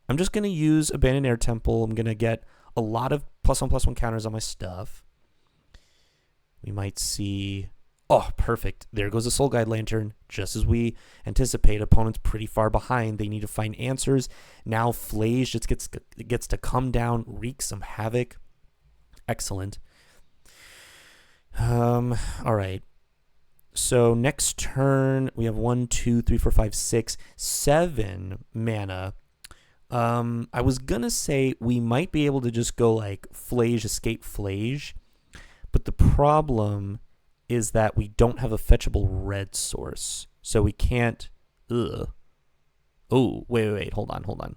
I'm just going to use Abandoned Air Temple. I'm going to get a lot of +1/+1 counters on my stuff. We might see... Oh, perfect. There goes the Soul Guide Lantern. Just as we anticipate, opponent's pretty far behind. They need to find answers. Now Phlage just gets to come down, wreak some havoc. Excellent. All right. So next turn, we have 1, 2, 3, 4, 5, 6, 7 mana. I was going to say we might be able to just go like Phlage, escape Phlage. But the problem is that we don't have a fetchable red source. So we can't... Oh, wait. Hold on.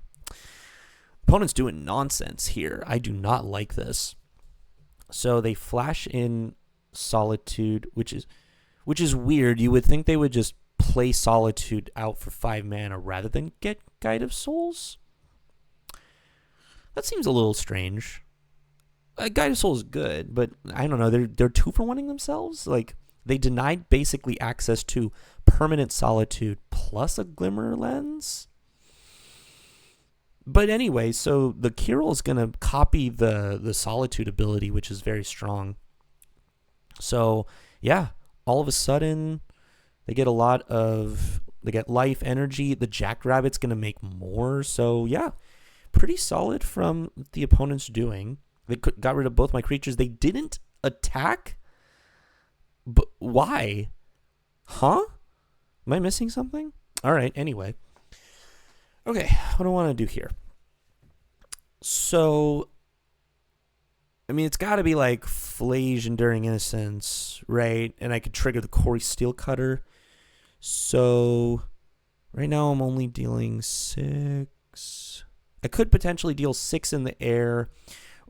Opponent's doing nonsense here. I do not like this. So they flash in Solitude, which is weird. You would think they would just play Solitude out for 5 mana rather than get Guide of Souls. That seems a little strange. Guide of Souls is good, but I don't know. They're 2-for-1ing themselves. Like, they denied basically access to permanent Solitude plus a Glimmer Lens. But anyway, so the Kirill is going to copy the Solitude ability, which is very strong. So, yeah, all of a sudden, they get life, energy. The Jackrabbit's going to make more. So, yeah, pretty solid from the opponent's doing. They got rid of both my creatures. They didn't attack? But why? Huh? Am I missing something? All right, anyway. Okay, what do I want to do here? So, I mean, it's got to be like Phlage, Enduring Innocence, right? And I could trigger the Corey Steel Cutter. So, right now I'm only dealing 6. I could potentially deal 6 in the air,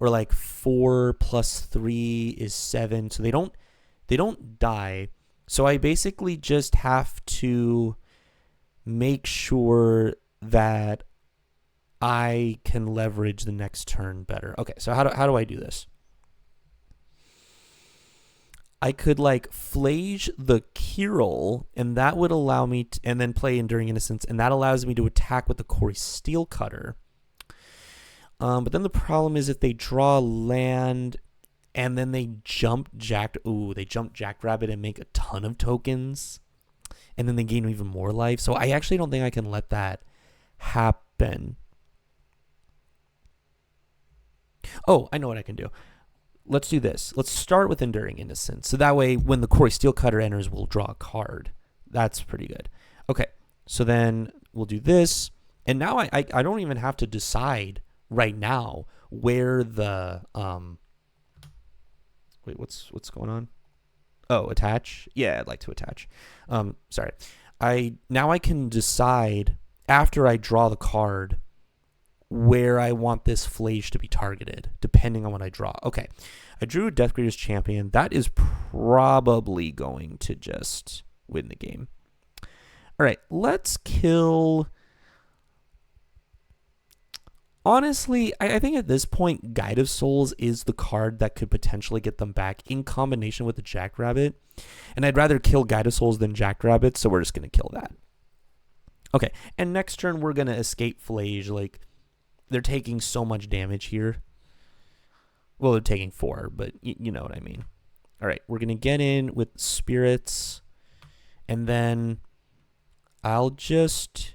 or like 4 plus 3 is 7. So they don't die. So I basically just have to make sure that I can leverage the next turn better. Okay, so how do I do this? I could like Phlage the Kirill, and that would allow me to, and then play Enduring Innocence, and that allows me to attack with the Corey Steel Cutter. But then the problem is if they draw land and then they jump Jackrabbit and make a ton of tokens, and then they gain even more life. So I actually don't think I can let that happen. Oh, I know what I can do. Let's do this. Let's start with Enduring Innocence. So that way, when the Corey Steel Cutter enters, we'll draw a card. That's pretty good. Okay, so then we'll do this. And now I don't even have to decide right now where the wait, what's going on? Oh, attach. Yeah, I'd like to attach. Sorry. I can decide after I draw the card where I want this Phlage to be targeted, depending on what I draw. Okay, I drew Death Greeter's Champion. That is probably going to just win the game. All right, let's kill. Honestly, I think at this point, Guide of Souls is the card that could potentially get them back in combination with the Jackrabbit. And I'd rather kill Guide of Souls than Jackrabbit, so we're just going to kill that. Okay, and next turn, we're going to escape Phlage. Like, they're taking so much damage here. Well, they're taking 4, but you know what I mean. All right, we're going to get in with Spirits. And then I'll just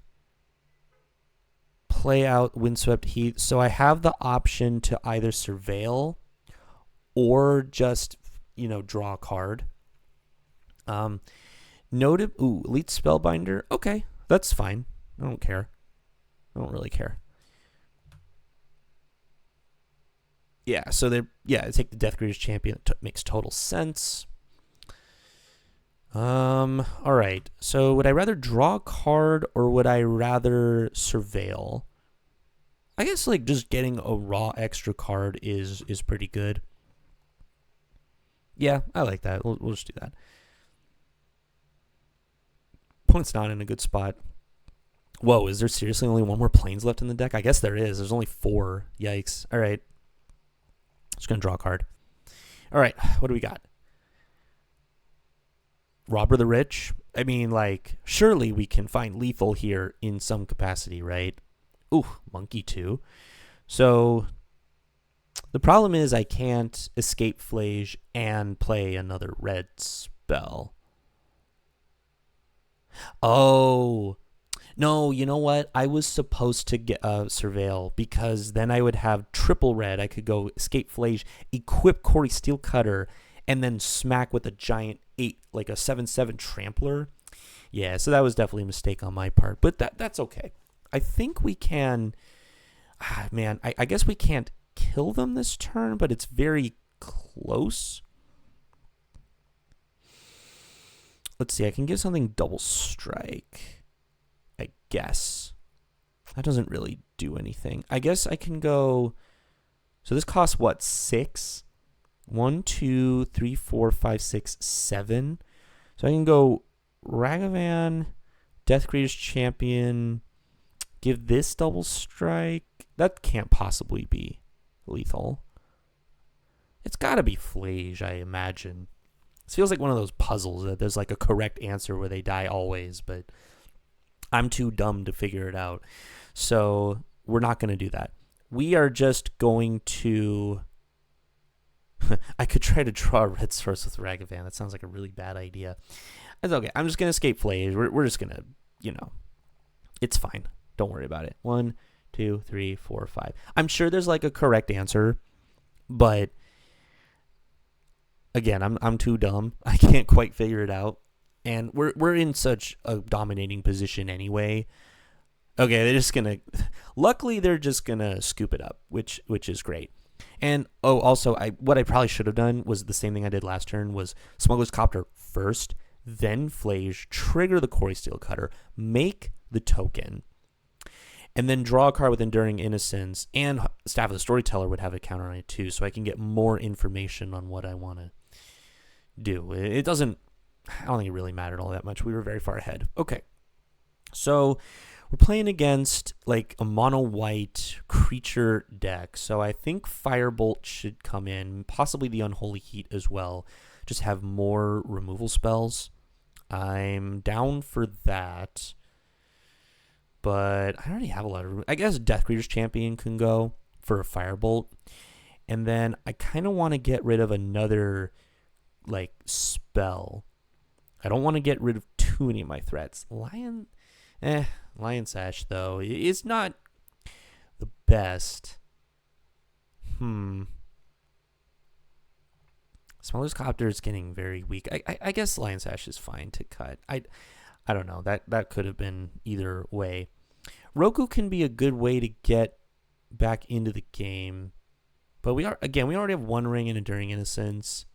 play out Windswept Heath. So I have the option to either Surveil or just, draw a card. Elite Spellbinder. Okay, that's fine. I don't care. I don't really care. Yeah, so take the Death Greeter's Champion. Makes total sense. All right. So would I rather draw a card or would I rather Surveil? I guess like just getting a raw extra card is pretty good. Yeah, I like that. We'll just do that. Opponent's not in a good spot. Whoa, is there seriously only one more Plains left in the deck? I guess there is. There's only 4. Yikes. All right. Just going to draw a card. All right, what do we got? Robber the Rich? I mean, like, surely we can find lethal here in some capacity, right? Ooh, Monkey 2. So, the problem is I can't escape Phlage and play another red spell. Oh, no, you know what? I was supposed to get Surveil because then I would have triple red. I could go escape Phlage, equip Corey Steelcutter, and then smack with a giant 8, like a 7/7 Trampler. Yeah, so that was definitely a mistake on my part, but that's okay. I think we can. Man, I guess we can't kill them this turn, but it's very close. Let's see. I can give something double strike. I guess. That doesn't really do anything. I guess I can go. So this costs what? 6? 1, 2, 3, 4, 5, 6, 7. So I can go Ragavan, Death Greeter's Champion, give this double strike. That can't possibly be lethal. It's got to be Phlage, I imagine. This feels like one of those puzzles that there's like a correct answer where they die always, but I'm too dumb to figure it out. So we're not going to do that. We are just going to... I could try to draw red source with Ragavan. That sounds like a really bad idea. That's okay. I'm just going to escape Phlage. We're just going to, it's fine. Don't worry about it. 1, 2, 3, 4, 5. I'm sure there's like a correct answer, but again, I'm too dumb. I can't quite figure it out. And we're in such a dominating position anyway. Okay, they're just gonna. Luckily, they're just gonna scoop it up, which is great. And also, what I probably should have done was the same thing I did last turn: was Smuggler's Copter first, then Phlage, trigger the Corey Steelcutter, make the token, and then draw a card with Enduring Innocence. And Staff of the Storyteller would have a counter on it too, so I can get more information on what I want to do. It doesn't. I don't think it really mattered all that much. We were very far ahead. Okay, so we're playing against like a mono white creature deck. So I think Firebolt should come in, possibly the Unholy Heat as well. Just have more removal spells. I'm down for that. But I already have a lot of... I guess Death Greeter's Champion can go for a Firebolt. And then I kind of want to get rid of another like spell. I don't want to get rid of too many of my threats. Lion Sash, though, is not the best. Smuggler's Copter is getting very weak. I guess Lion Sash is fine to cut. I don't know. That could have been either way. Roku can be a good way to get back into the game. But we already have one ring and Enduring Innocence.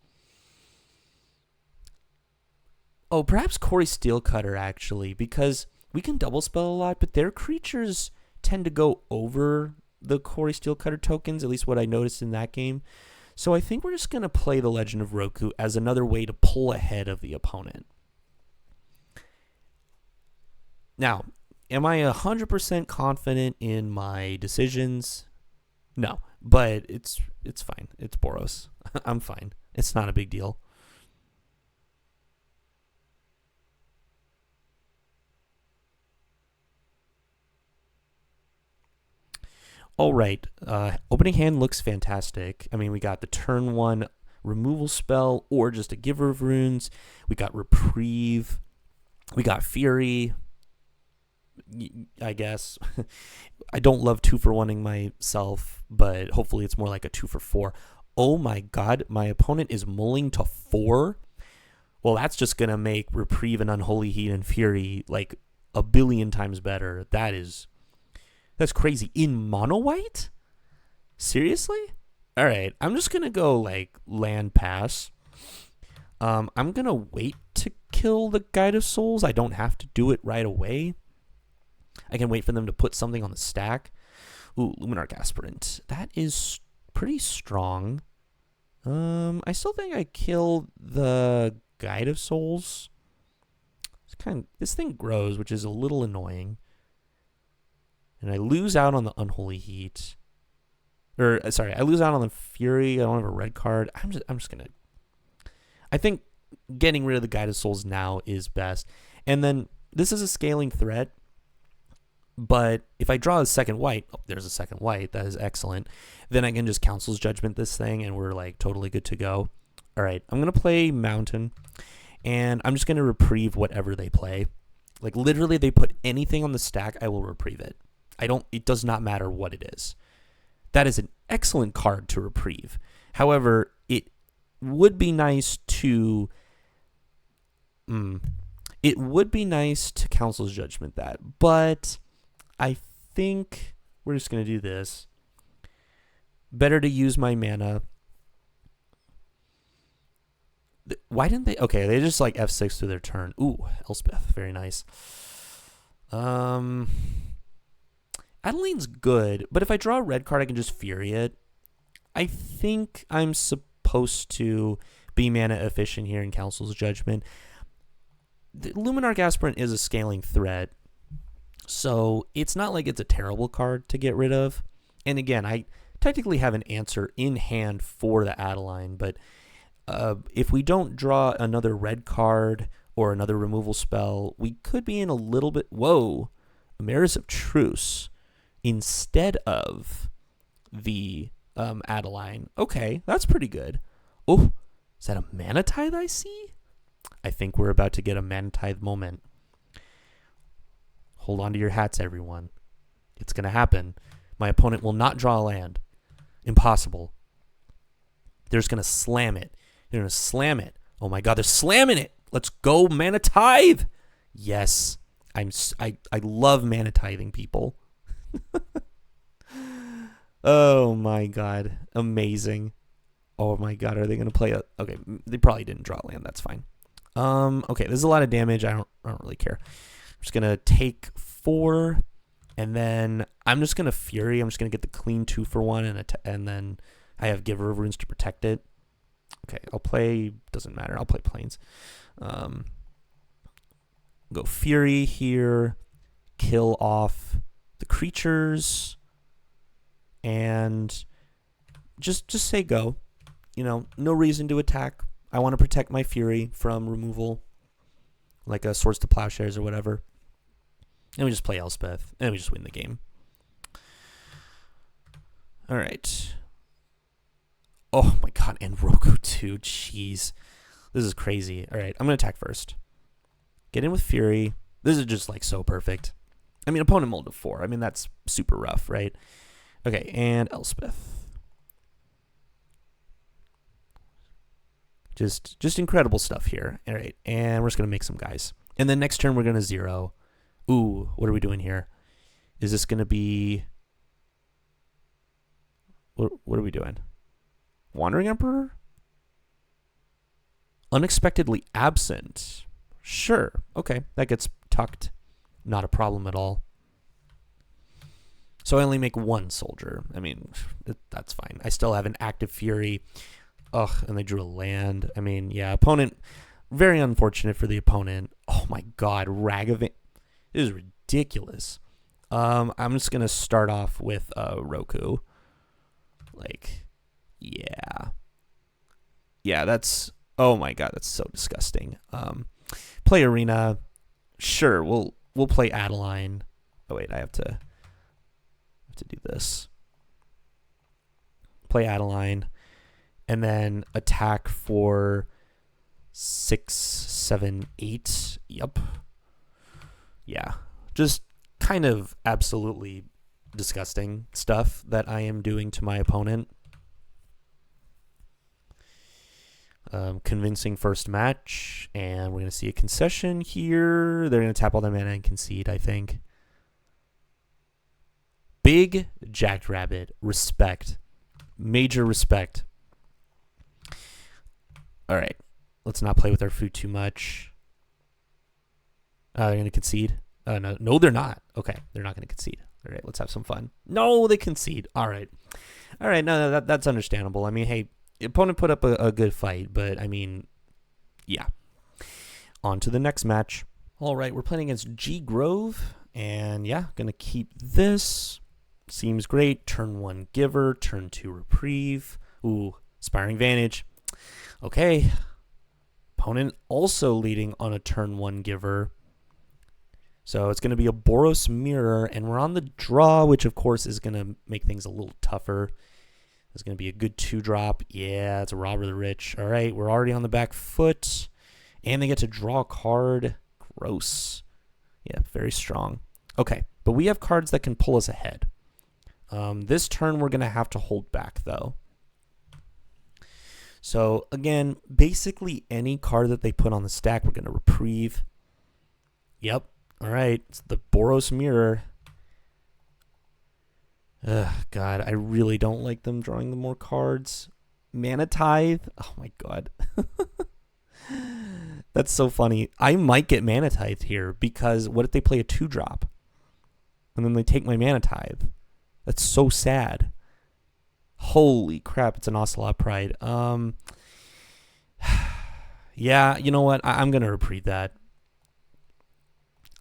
Oh, perhaps Corey Steelcutter, actually, because we can double spell a lot, but their creatures tend to go over the Corey Steelcutter tokens, at least what I noticed in that game. So I think we're just going to play the Legend of Roku as another way to pull ahead of the opponent. Now, am I 100% confident in my decisions? No, but it's fine. It's Boros. I'm fine. It's not a big deal. All right. Opening hand looks fantastic. I mean, we got the turn 1 removal spell or just a Giver of Runes. We got Reprieve. We got Fury. I guess. I don't love 2-for-1ing myself, but hopefully it's more like a 2-for-4. Oh my god, my opponent is mulling to 4? Well, that's just going to make Reprieve and Unholy Heat and Fury like a billion times better. That's crazy. In mono white? Seriously? All right, I'm just going to go like land pass. I'm going to wait to kill the Guide of Souls. I don't have to do it right away. I can wait for them to put something on the stack. Ooh, Luminarch Aspirant. That is pretty strong. I still think I killed the Guide of Souls. This thing grows, which is a little annoying. And I lose out on the Unholy Heat. I lose out on the Fury. I don't have a red card. I'm just gonna. I think getting rid of the Guide of Souls now is best. And then this is a scaling threat. But if I draw a second white, there's a second white. That is excellent. Then I can just Council's Judgment this thing, and we're like totally good to go. All right, I'm gonna play Mountain, and I'm just gonna reprieve whatever they play. Like literally, they put anything on the stack, I will reprieve it. It does not matter what it is. That is an excellent card to reprieve. However, it would be nice to. It would be nice to Council's Judgment that, but I think we're just going to do this. Better to use my mana. Why didn't they? Okay, they just like F6 through their turn. Ooh, Elspeth. Very nice. Adeline's good, but if I draw a red card, I can just Fury it. I think I'm supposed to be mana efficient here in Council's Judgment. The Luminarch Aspirant is a scaling threat, so it's not like it's a terrible card to get rid of. And again, I technically have an answer in hand for the Adeline, but if we don't draw another red card or another removal spell, we could be in a little bit... Whoa! Maris of Truce instead of the Adeline. Okay, that's pretty good. Oh, is that a Mana Tithe I see? I think we're about to get a Mana Tithe moment. Hold on to your hats, everyone. It's going to happen. My opponent will not draw a land. Impossible. They're just going to slam it. They're going to slam it. Oh my god, they're slamming it. Let's go, Mana Tithe. Yes. I love Mana Tithing people. Oh my god. Amazing. Oh my god, are they going to play a... Okay, they probably didn't draw land. That's fine. Okay, this is a lot of damage. I don't really care. I'm just going to take 4, and then I'm just going to Fury. I'm just going to get the clean 2-for-1, and then I have Giver of Runes to protect it. Okay, I'll play... Doesn't matter. I'll play Plains. Go Fury here. Kill off the creatures. And just say go. You know, no reason to attack. I want to protect my Fury from removal, like a Swords to Plowshares or whatever. And we just play Elspeth, and we just win the game. All right. Oh my god, and Roku too. Jeez. This is crazy. All right, I'm going to attack first. Get in with Fury. This is just like so perfect. I mean, opponent mulled to 4. I mean, that's super rough, right? Okay, and Elspeth. Just incredible stuff here. All right, and we're just going to make some guys. And then next turn we're going to 0. Ooh, what are we doing here? Is this going to be... What are we doing? Wandering Emperor? Unexpectedly absent. Sure. Okay, that gets tucked. Not a problem at all. So I only make 1 soldier. I mean, that's fine. I still have an active Fury. Ugh, and they drew a land. I mean, yeah, opponent... Very unfortunate for the opponent. Oh my god, Ragavan. This is ridiculous. I'm just going to start off with Roku. Like, yeah. Yeah, that's... Oh my god, that's so disgusting. Play Arena. Sure, we'll play Adeline. Oh wait, I have to do this. Play Adeline. And then attack for 6, 7, 8. Yep. Yeah. Just kind of absolutely disgusting stuff that I am doing to my opponent. Convincing first match, and we're going to see a concession here. They're going to tap all their mana and concede, I think. Big Jackrabbit. Respect. Major respect. All right. Let's not play with our food too much. They're going to concede. No, they're not. Okay, they're not going to concede. All right, let's have some fun. No, they concede. All right. No, that's understandable. I mean, hey, the opponent put up a good fight, but I mean, yeah. On to the next match. All right, we're playing against G Grove, and yeah, going to keep this. Seems great. Turn 1 Giver, turn 2 Reprieve. Ooh, Aspiring Vantage. Okay. Opponent also leading on a turn 1 Giver. So it's going to be a Boros Mirror, and we're on the draw, which of course is going to make things a little tougher. It's going to be a good 2-drop. Yeah, it's a Robber the Rich. All right, we're already on the back foot, and they get to draw a card. Gross. Yeah, very strong. Okay, but we have cards that can pull us ahead. This turn we're going to have to hold back, though. So, again, basically any card that they put on the stack, we're going to Reprieve. Yep. All right. It's the Boros Mirror. Ugh, God, I really don't like them drawing the more cards. Mana Tithe. Oh, my God. That's so funny. I might get Mana Tithe here because what if they play a 2-drop? And then they take my Mana Tithe. That's so sad. Holy crap, it's an Ocelot Pride. Yeah, you know what? I'm going to reprieve that.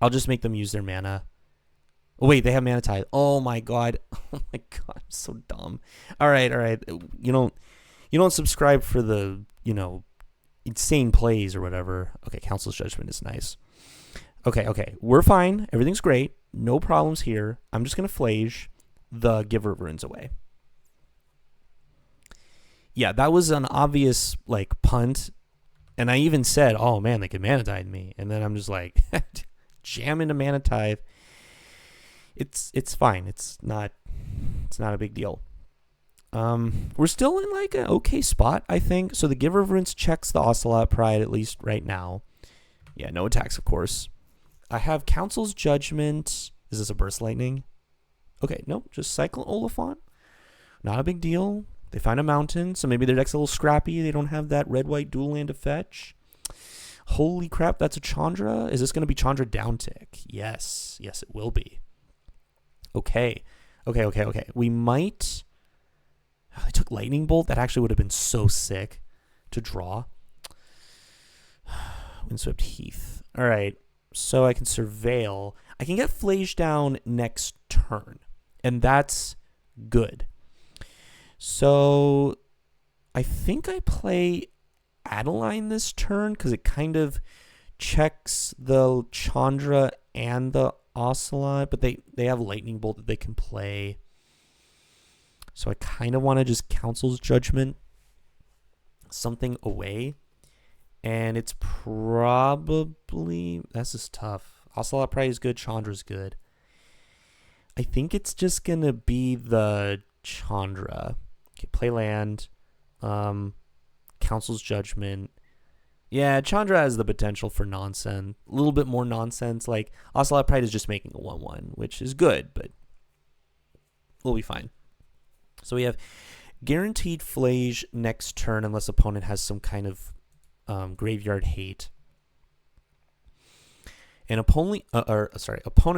I'll just make them use their mana. Oh, wait, they have Mana Tithe. Oh, my God. Oh, my God, I'm so dumb. All right. You don't subscribe for the, insane plays or whatever. Okay, Council's Judgment is nice. Okay. We're fine. Everything's great. No problems here. I'm just going to Phlage the Giver of Runes away. Yeah, that was an obvious, punt. And I even said, oh, man, they could Mana Tithe me. And then I'm just like, jam into Mana Tithe. It's fine. It's not a big deal. We're still in, an okay spot, I think. So the Giver of Runes checks the Ocelot Pride, at least right now. Yeah, no attacks, of course. I have Council's Judgment. Is this a Burst Lightning? Okay, no, just Cyclone Oliphant. Not a big deal. They find a mountain, so maybe their deck's a little scrappy. They don't have that red-white dual land to fetch. Holy crap, that's a Chandra. Is this going to be Chandra downtick? Yes, it will be. Okay. We might... Oh, they took Lightning Bolt. That actually would have been so sick to draw. Windswept Heath. All right, so I can Surveil. I can get Phlage down next turn, and that's good. So I think I play Adeline this turn because it kind of checks the Chandra and the Ocelot, but they have Lightning Bolt that they can play. So I kind of want to just Council's Judgment something away. And it's probably... This is tough. Ocelot Pride is good. Chandra's good. I think it's just going to be the Chandra. Okay, play land. Council's Judgment. Yeah, Chandra has the potential for nonsense. A little bit more nonsense. Like, Ocelot Pride is just making a 1-1, which is good, but we'll be fine. So we have guaranteed Phlage next turn unless opponent has some kind of graveyard hate. And opponent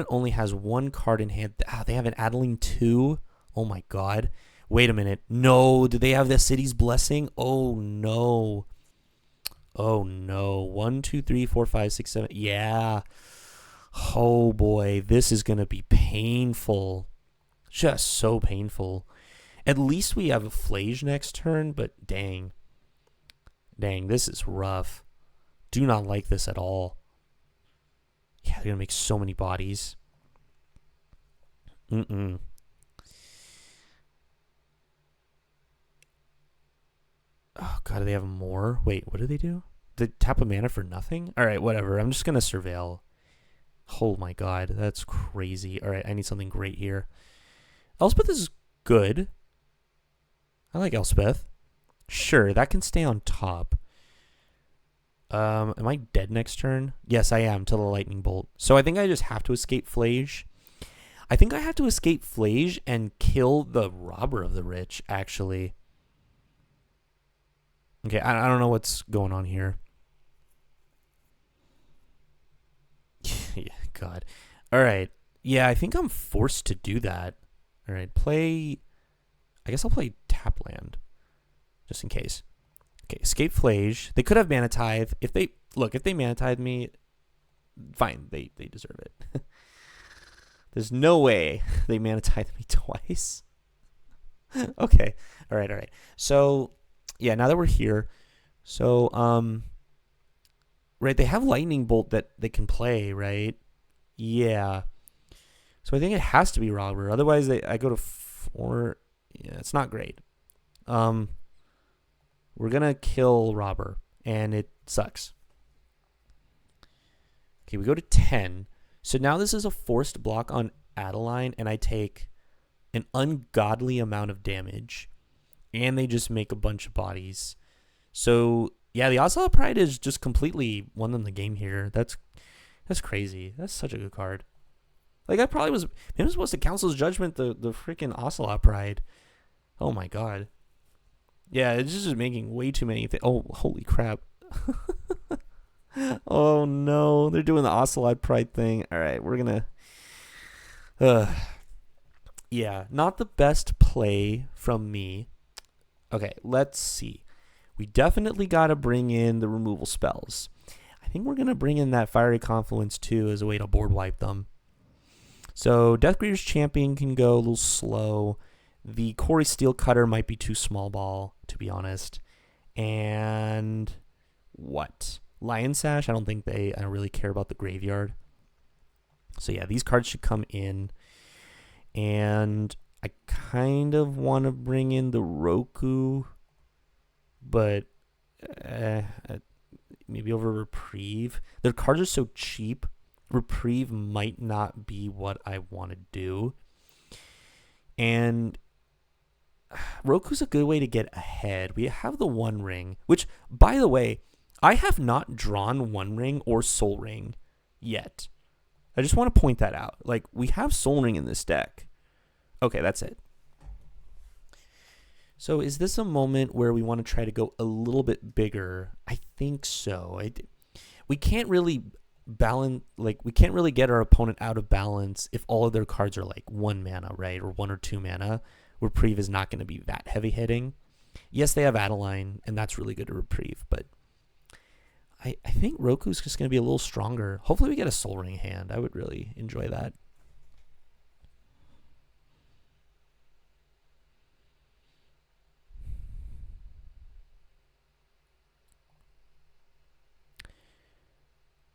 only has one card in hand. They have an Adeline 2. Oh my god. Wait a minute. No, do they have the City's Blessing? Oh no. Oh no. 1, 2, 3, 4, 5, 6, 7. Yeah. Oh boy. This is going to be painful. Just so painful. At least we have a Phlage next turn, but dang. Dang, this is rough. Do not like this at all. Yeah, they're going to make so many bodies. Oh, God, do they have more? Wait, what do they do? They tap a mana for nothing? All right, whatever. I'm just going to surveil. Oh, my God. That's crazy. All right, I need something great here. Elspeth is good. I like Elspeth. Sure, that can stay on top. Am I dead next turn? Yes, I am, till the lightning bolt. So I think I just have to escape Phlage. I think I have to escape Phlage and kill the Robber of the Rich, actually. Okay, I don't know what's going on here. Yeah, God. All right. Yeah, I think I'm forced to do that. All right, play... I guess I'll play Tapland, just in case. Okay, escape Phlage. They could have Mana Tithe. If they Mana Tithe me, fine. They deserve it. There's no way they Mana Tithe me twice. Okay. All right. So, yeah, now that we're here, so right, they have Lightning Bolt that they can play, right? Yeah. So I think it has to be Robber. Otherwise, I go to 4. Yeah, it's not great. We're going to kill Robber, and it sucks. Okay, we go to 10. So now this is a forced block on Adeline, and I take an ungodly amount of damage, and they just make a bunch of bodies. So, yeah, the Ocelot Pride is just completely won them the game here. That's crazy. That's such a good card. Like, I probably was... Maybe I was supposed to Council's Judgment the freaking Ocelot Pride. Oh, my God. Yeah, it's just making way too many things. Oh, holy crap. Oh, no. They're doing the Ocelot Pride thing. All right, we're going to... Yeah, not the best play from me. Okay, let's see. We definitely got to bring in the removal spells. I think we're going to bring in that Fiery Confluence, too, as a way to board wipe them. So, Deathgreater's Champion can go a little slow. The Corey Steel Cutter might be too small ball, to be honest. And what? Lion Sash, I don't really care about the graveyard. So yeah, these cards should come in. And I kind of want to bring in the Roku, but maybe over Reprieve. Their cards are so cheap. Reprieve might not be what I want to do. And Roku's a good way to get ahead. We have the One Ring, which, by the way, I have not drawn One Ring or Soul Ring yet. I just want to point that out. Like, we have Soul Ring in this deck. Okay, that's it. So is this a moment where we want to try to go a little bit bigger? I think so. We can't really balance, like, we can't really get our opponent out of balance if all of their cards are like 1 mana, right? Or 1 or 2 mana. Reprieve is not going to be that heavy hitting. Yes, they have Adeline, and that's really good to Reprieve, but I think Roku's just going to be a little stronger. Hopefully we get a Soul Ring hand. I would really enjoy that.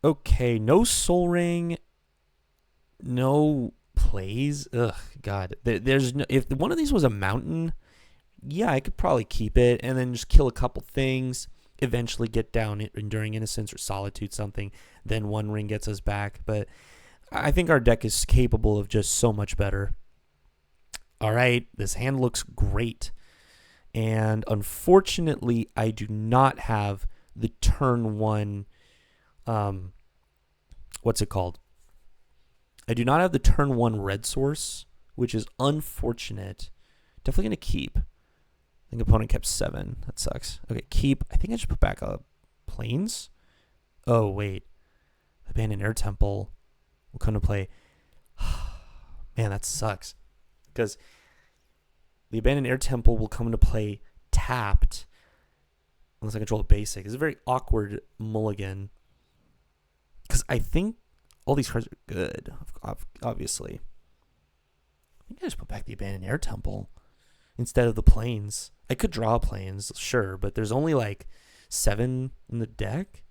Okay, no Soul Ring, no plays. Ugh, God. There's no, if one of these was a mountain, yeah, I could probably keep it and then just kill a couple things. Eventually get down Enduring Innocence or Solitude something. Then One Ring gets us back. But I think our deck is capable of just so much better. All right, this hand looks great. And unfortunately, I do not have the turn 1, what's it called? I do not have the turn 1 red source, which is unfortunate. Definitely going to keep. I think opponent kept 7. That sucks. Okay, keep. I think I should put back planes. Oh, wait. Abandoned Air Temple will come to play. Man, that sucks. Because the Abandoned Air Temple will come into play tapped unless I control a basic. It's a very awkward mulligan. Because I think all these cards are good, obviously. I think I just put back the Abandoned Air Temple instead of the planes. I could draw planes, sure, but there's only like 7 in the deck.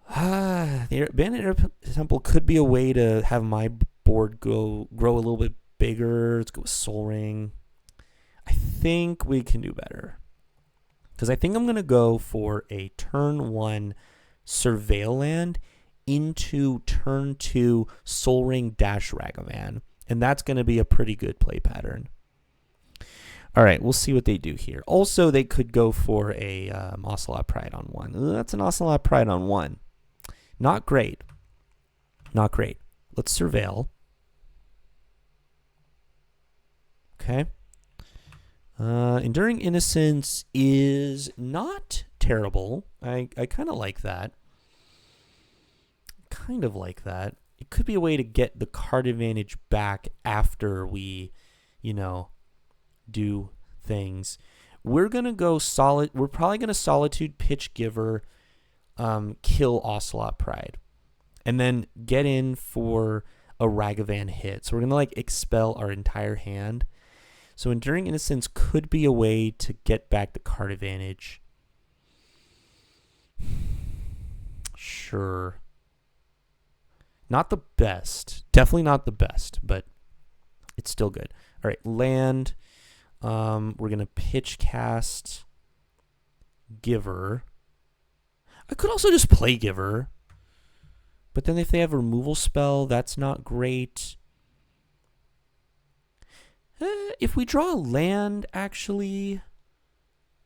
The Abandoned Air Temple could be a way to have my board grow a little bit bigger. Let's go with Soul Ring. I think we can do better. Because I think I'm going to go for a turn 1 Surveil land into turn 2 Soul Ring dash Ragavan. And that's going to be a pretty good play pattern. All right, we'll see what they do here. Also, they could go for a Ocelot Pride on 1. That's an Ocelot Pride on 1. Not great. Not great. Let's Surveil. Okay. Enduring Innocence is not terrible. I kind of like that. Kind of like that. It could be a way to get the card advantage back after we, do things. We're going to go solid. We're probably going to Solitude Pitch Giver, kill Ocelot Pride, and then get in for a Ragavan hit. So we're going to expel our entire hand. So Enduring Innocence could be a way to get back the card advantage. Sure. Not the best. Definitely not the best, but it's still good. All right, land. We're going to pitch cast Giver. I could also just play Giver. But then if they have a removal spell, that's not great. If we draw a land, actually,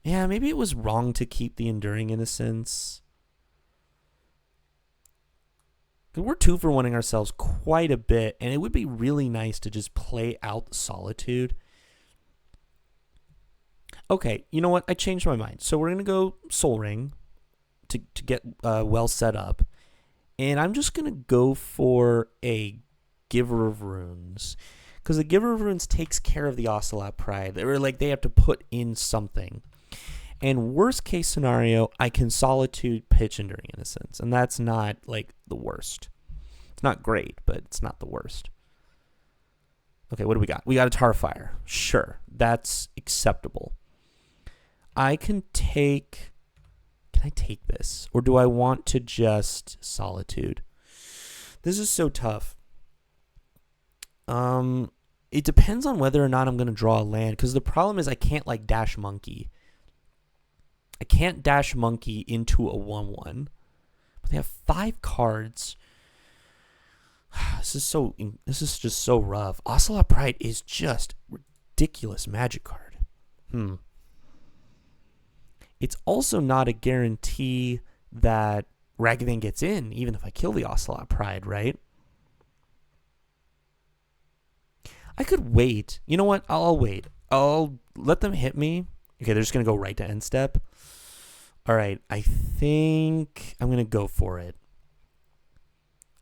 yeah, maybe it was wrong to keep the Enduring Innocence. We're 2 for 1ing ourselves quite a bit, and it would be really nice to just play out the Solitude. Okay, you know what? I changed my mind. So we're going to go Soul Ring to get well set up. And I'm just going to go for a Giver of Runes. Because the Giver of Runes takes care of the Ocelot Pride. They have to put in something. And worst case scenario, I can Solitude Pitch Enduring Innocence. And that's not, the worst. It's not great, but it's not the worst. Okay, what do we got? We got a Tarfire. Sure, that's acceptable. I can take... Can I take this? Or do I want to just Solitude? This is so tough. It depends on whether or not I'm going to draw a land. Because the problem is I can't, Dash Monkey. I can't Dash Monkey into a 1/1. But they have 5 cards. This is just so rough. Ocelot Pride is just ridiculous magic card. It's also not a guarantee that Ragavan gets in, even if I kill the Ocelot Pride, right? I could wait. You know what? I'll wait. I'll let them hit me. Okay, they're just going to go right to end step. All right, I think I'm going to go for it.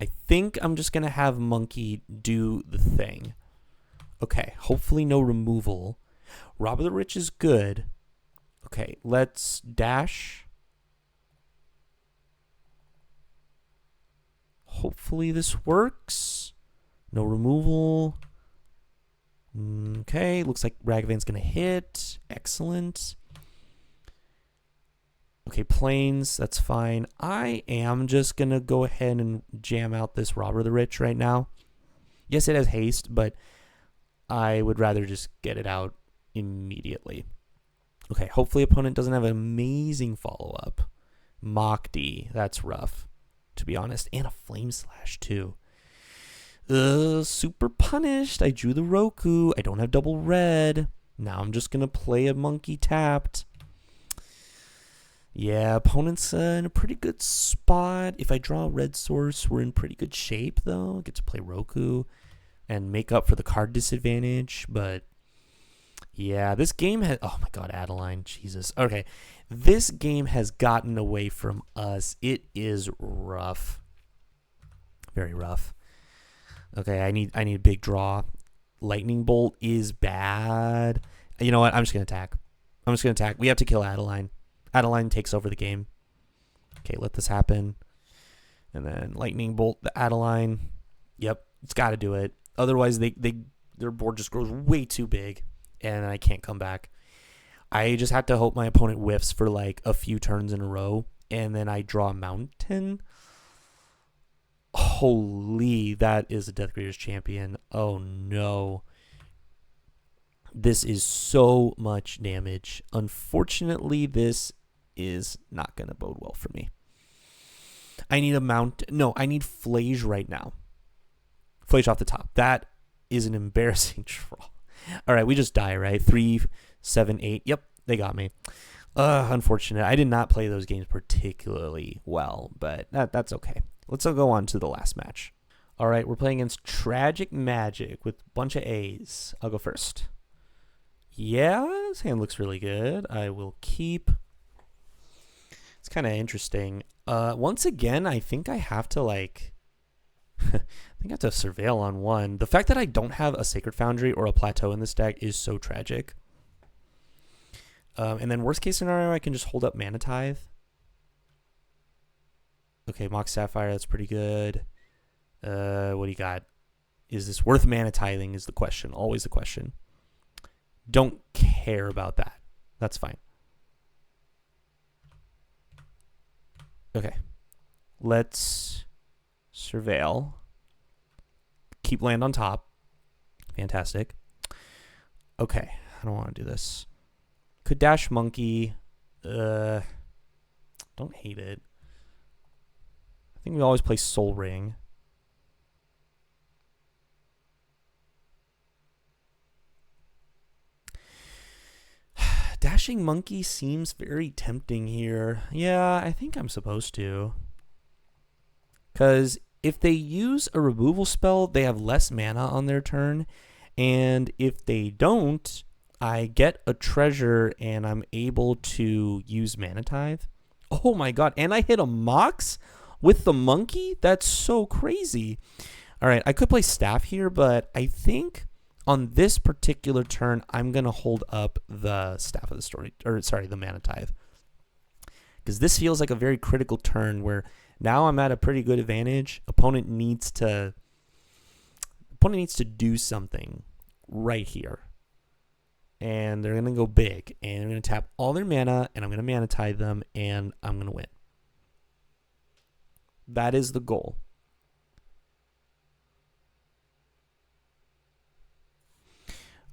I think I'm just going to have Monkey do the thing. Okay, hopefully no removal. Rob of the Rich is good. Okay, let's dash. Hopefully this works. No removal. Okay, looks like Ragavan's going to hit. Excellent. Okay, planes, that's fine. I am just going to go ahead and jam out this Robber of the Rich right now. Yes, it has haste, but I would rather just get it out immediately. Okay, hopefully opponent doesn't have an amazing follow-up. Mach D, that's rough, to be honest. And a Flame Slash, too. Super punished. I drew the Roku. I don't have double red. Now I'm just going to play a Monkey tapped. Yeah, opponent's in a pretty good spot. If I draw a red source, we're in pretty good shape, though. Get to play Roku and make up for the card disadvantage. But, yeah, this game has... Oh, my God, Adeline. Jesus. Okay, this game has gotten away from us. It is rough. Very rough. Okay, I need a big draw. Lightning Bolt is bad. You know what? I'm just going to attack. We have to kill Adeline. Adeline takes over the game. Okay, let this happen. And then Lightning Bolt the Adeline. Yep, it's got to do it. Otherwise, their board just grows way too big, and I can't come back. I just have to hope my opponent whiffs for like a few turns in a row, and then I draw a mountain. Holy, that is a Death Greeter's champion. Oh, no. This is so much damage. Unfortunately, this is not going to bode well for me. I need a I need Phlage right now. Phlage off the top. That is an embarrassing draw. All right, we just die, right? 3, 7, 8. Yep, they got me. Unfortunate. I did not play those games particularly well, but that's okay. Let's go on to the last match. All right, we're playing against Tragic Magic with a bunch of A's. I'll go first. Yeah, this hand looks really good. I will keep. It's kind of interesting. Once again, I think I have to like... I think I have to surveil on one. The fact that I don't have a Sacred Foundry or a Plateau in this deck is so tragic. And then worst case scenario, I can just hold up Mana Tithe. Okay, Mox Sapphire, that's pretty good. What do you got? Is this worth Mana Tithing is the question. Always the question. Don't care about that. That's fine. Okay. Let's surveil. Keep land on top. Fantastic. Okay. I don't want to do this. Could dash Monkey. Don't hate it. I think we always play Soul Ring. Dashing Monkey seems very tempting here. Yeah, I think I'm supposed to. Because if they use a removal spell, they have less mana on their turn. And if they don't, I get a treasure and I'm able to use Mana Tithe. Oh my god, and I hit a Mox with the Monkey? That's so crazy. All right, I could play Staff here, but I think on this particular turn, I'm going to hold up the Staff of the Story, or sorry, the Mana Tithe. Because this feels like a very critical turn where now I'm at a pretty good advantage. Opponent needs to do something right here. And they're going to go big. And they're going to tap all their mana, and I'm going to Mana Tithe them, and I'm going to win. That is the goal.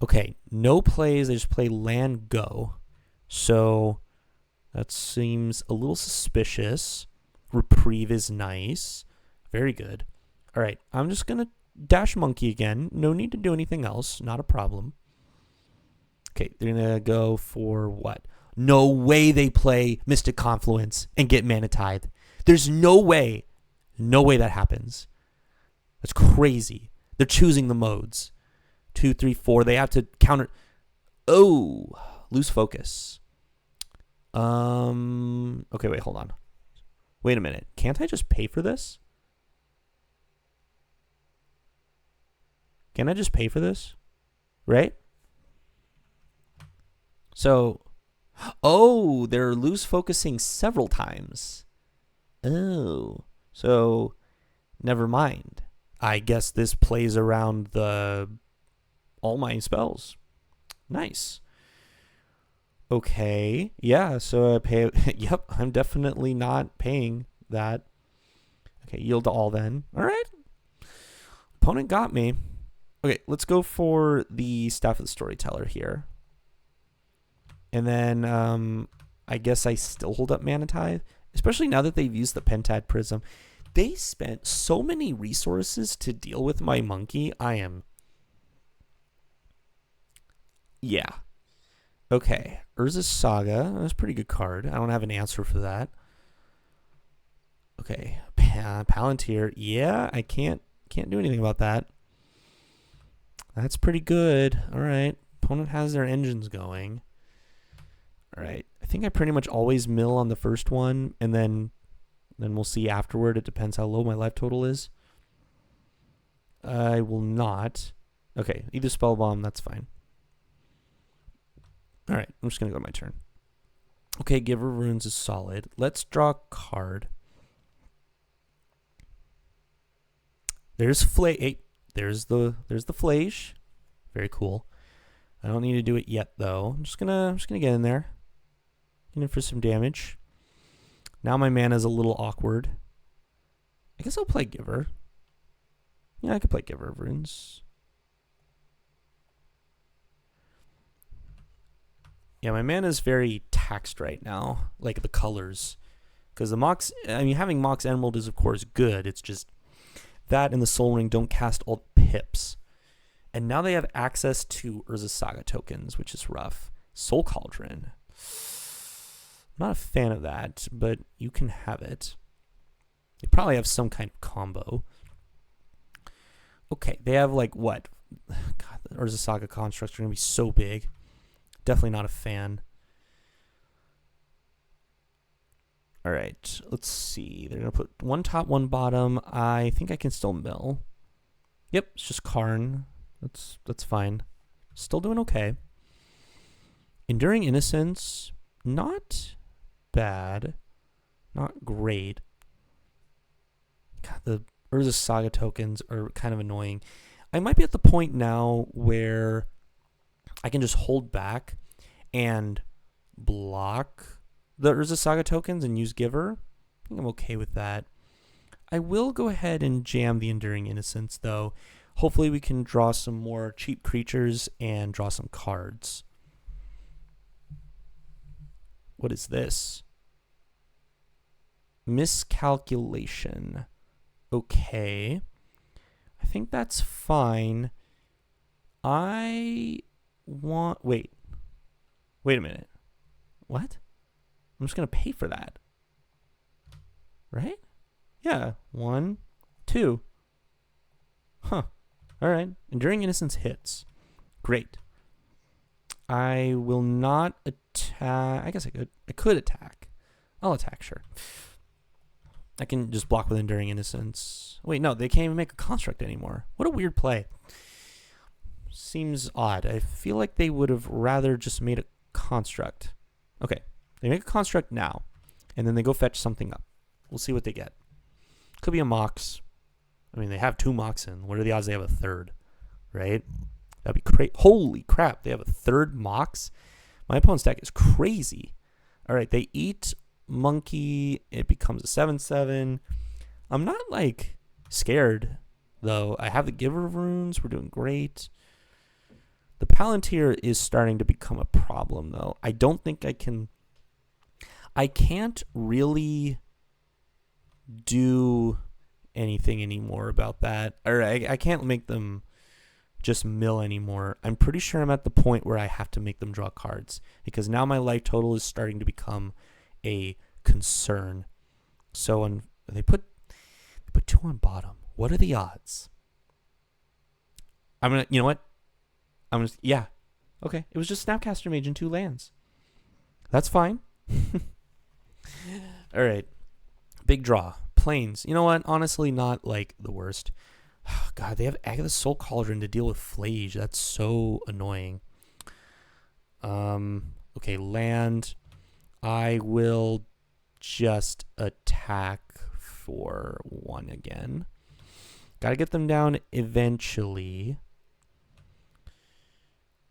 Okay, no plays. They just play land go. So that seems a little suspicious. Reprieve is nice. Very good. All right, I'm just going to dash Monkey again. No need to do anything else. Not a problem. Okay, they're going to go for what? No way they play Mystic Confluence and get Mana Tithe. There's no way. No way that happens. That's crazy. They're choosing the modes. 2, 3, 4. They have to counter. Oh, lose focus. Okay, wait, hold on. Wait a minute. Can't I just pay for this? Can I just pay for this? Right? So, oh, they're loose focusing several times. Oh, so never mind. I guess this plays around the all my spells. Nice. Okay. Yeah, so I pay. Yep, I'm definitely not paying that. Okay, yield to all then. All right. Opponent got me. Okay, let's go for the Staff of the Storyteller here. And then I guess I still hold up Mana Tithe, especially now that they've used the Pentad Prism. They spent so many resources to deal with my Monkey. Yeah. Okay, Urza's Saga. That's a pretty good card. I don't have an answer for that. Okay, Palantir. Yeah, I can't do anything about that. That's pretty good. All right, opponent has their engines going. All right, I think I pretty much always mill on the first one, and then we'll see afterward. It depends how low my life total is. I will not. Okay, either Spell Bomb, that's fine. All right, I'm just going to go to my turn. Okay, Giver of Runes is solid. Let's draw a card. There's Phlage. There's the Phlage. Very cool. I don't need to do it yet though. I'm just gonna get in there. Get in for some damage. Now my mana is a little awkward. I guess I'll play Giver. Yeah, I could play Giver of Runes. Yeah, my mana is very taxed right now, like the colors. Because the Mox, I mean, having Mox Emerald is of course good. It's just that and the Soul Ring don't cast all pips. And now they have access to Urza's Saga tokens, which is rough. Soul Cauldron. I'm not a fan of that, but you can have it. They probably have some kind of combo. Okay, they have like what? God, the Urza's Saga constructs are going to be so big. Definitely not a fan. All right, let's see. They're going to put one top, one bottom. I think I can still mill. Yep, it's just Karn. That's fine. Still doing okay. Enduring Innocence, not bad. Not great. God, the Urza's Saga tokens are kind of annoying. I might be at the point now where I can just hold back and block the Urza's Saga tokens and use Giver. I think I'm okay with that. I will go ahead and jam the Enduring Innocence, though. Hopefully we can draw some more cheap creatures and draw some cards. What is this? Miscalculation. Okay. I think that's fine. I want... Wait a minute. What? I'm just going to pay for that. Right? Yeah. 1, 2. Huh. All right. Enduring Innocence hits. Great. I will not attack. I guess I could attack. I'll attack, sure. I can just block with Enduring Innocence. Wait, no, they can't even make a construct anymore. What a weird play. Seems odd. I feel like they would have rather just made a construct. Okay, they make a construct now, and then they go fetch something up. We'll see what they get. Could be a Mox. I mean, they have 2 Moxen. What are the odds they have a third? Right? That'd be crazy. Holy crap, they have a third Mox? My opponent's deck is crazy. All right, they eat Monkey. It becomes a 7/7. I'm not, like, scared, though. I have the Giver of Runes. We're doing great. The Palantir is starting to become a problem, though. I don't think I can... I can't really do anything anymore about that. Or I can't make them just mill anymore. I'm pretty sure I'm at the point where I have to make them draw cards. Because now my life total is starting to become a concern. So they put 2 on bottom. What are the odds? I'm going to... You know what? Yeah. Okay. It was just Snapcaster Mage and 2 lands. That's fine. All right. Big draw. Plains. You know what? Honestly, not like the worst. Oh, God, they have Agatha's Soul Cauldron to deal with Phlage. That's so annoying. Okay, land. I will just attack for 1 again. Gotta get them down eventually.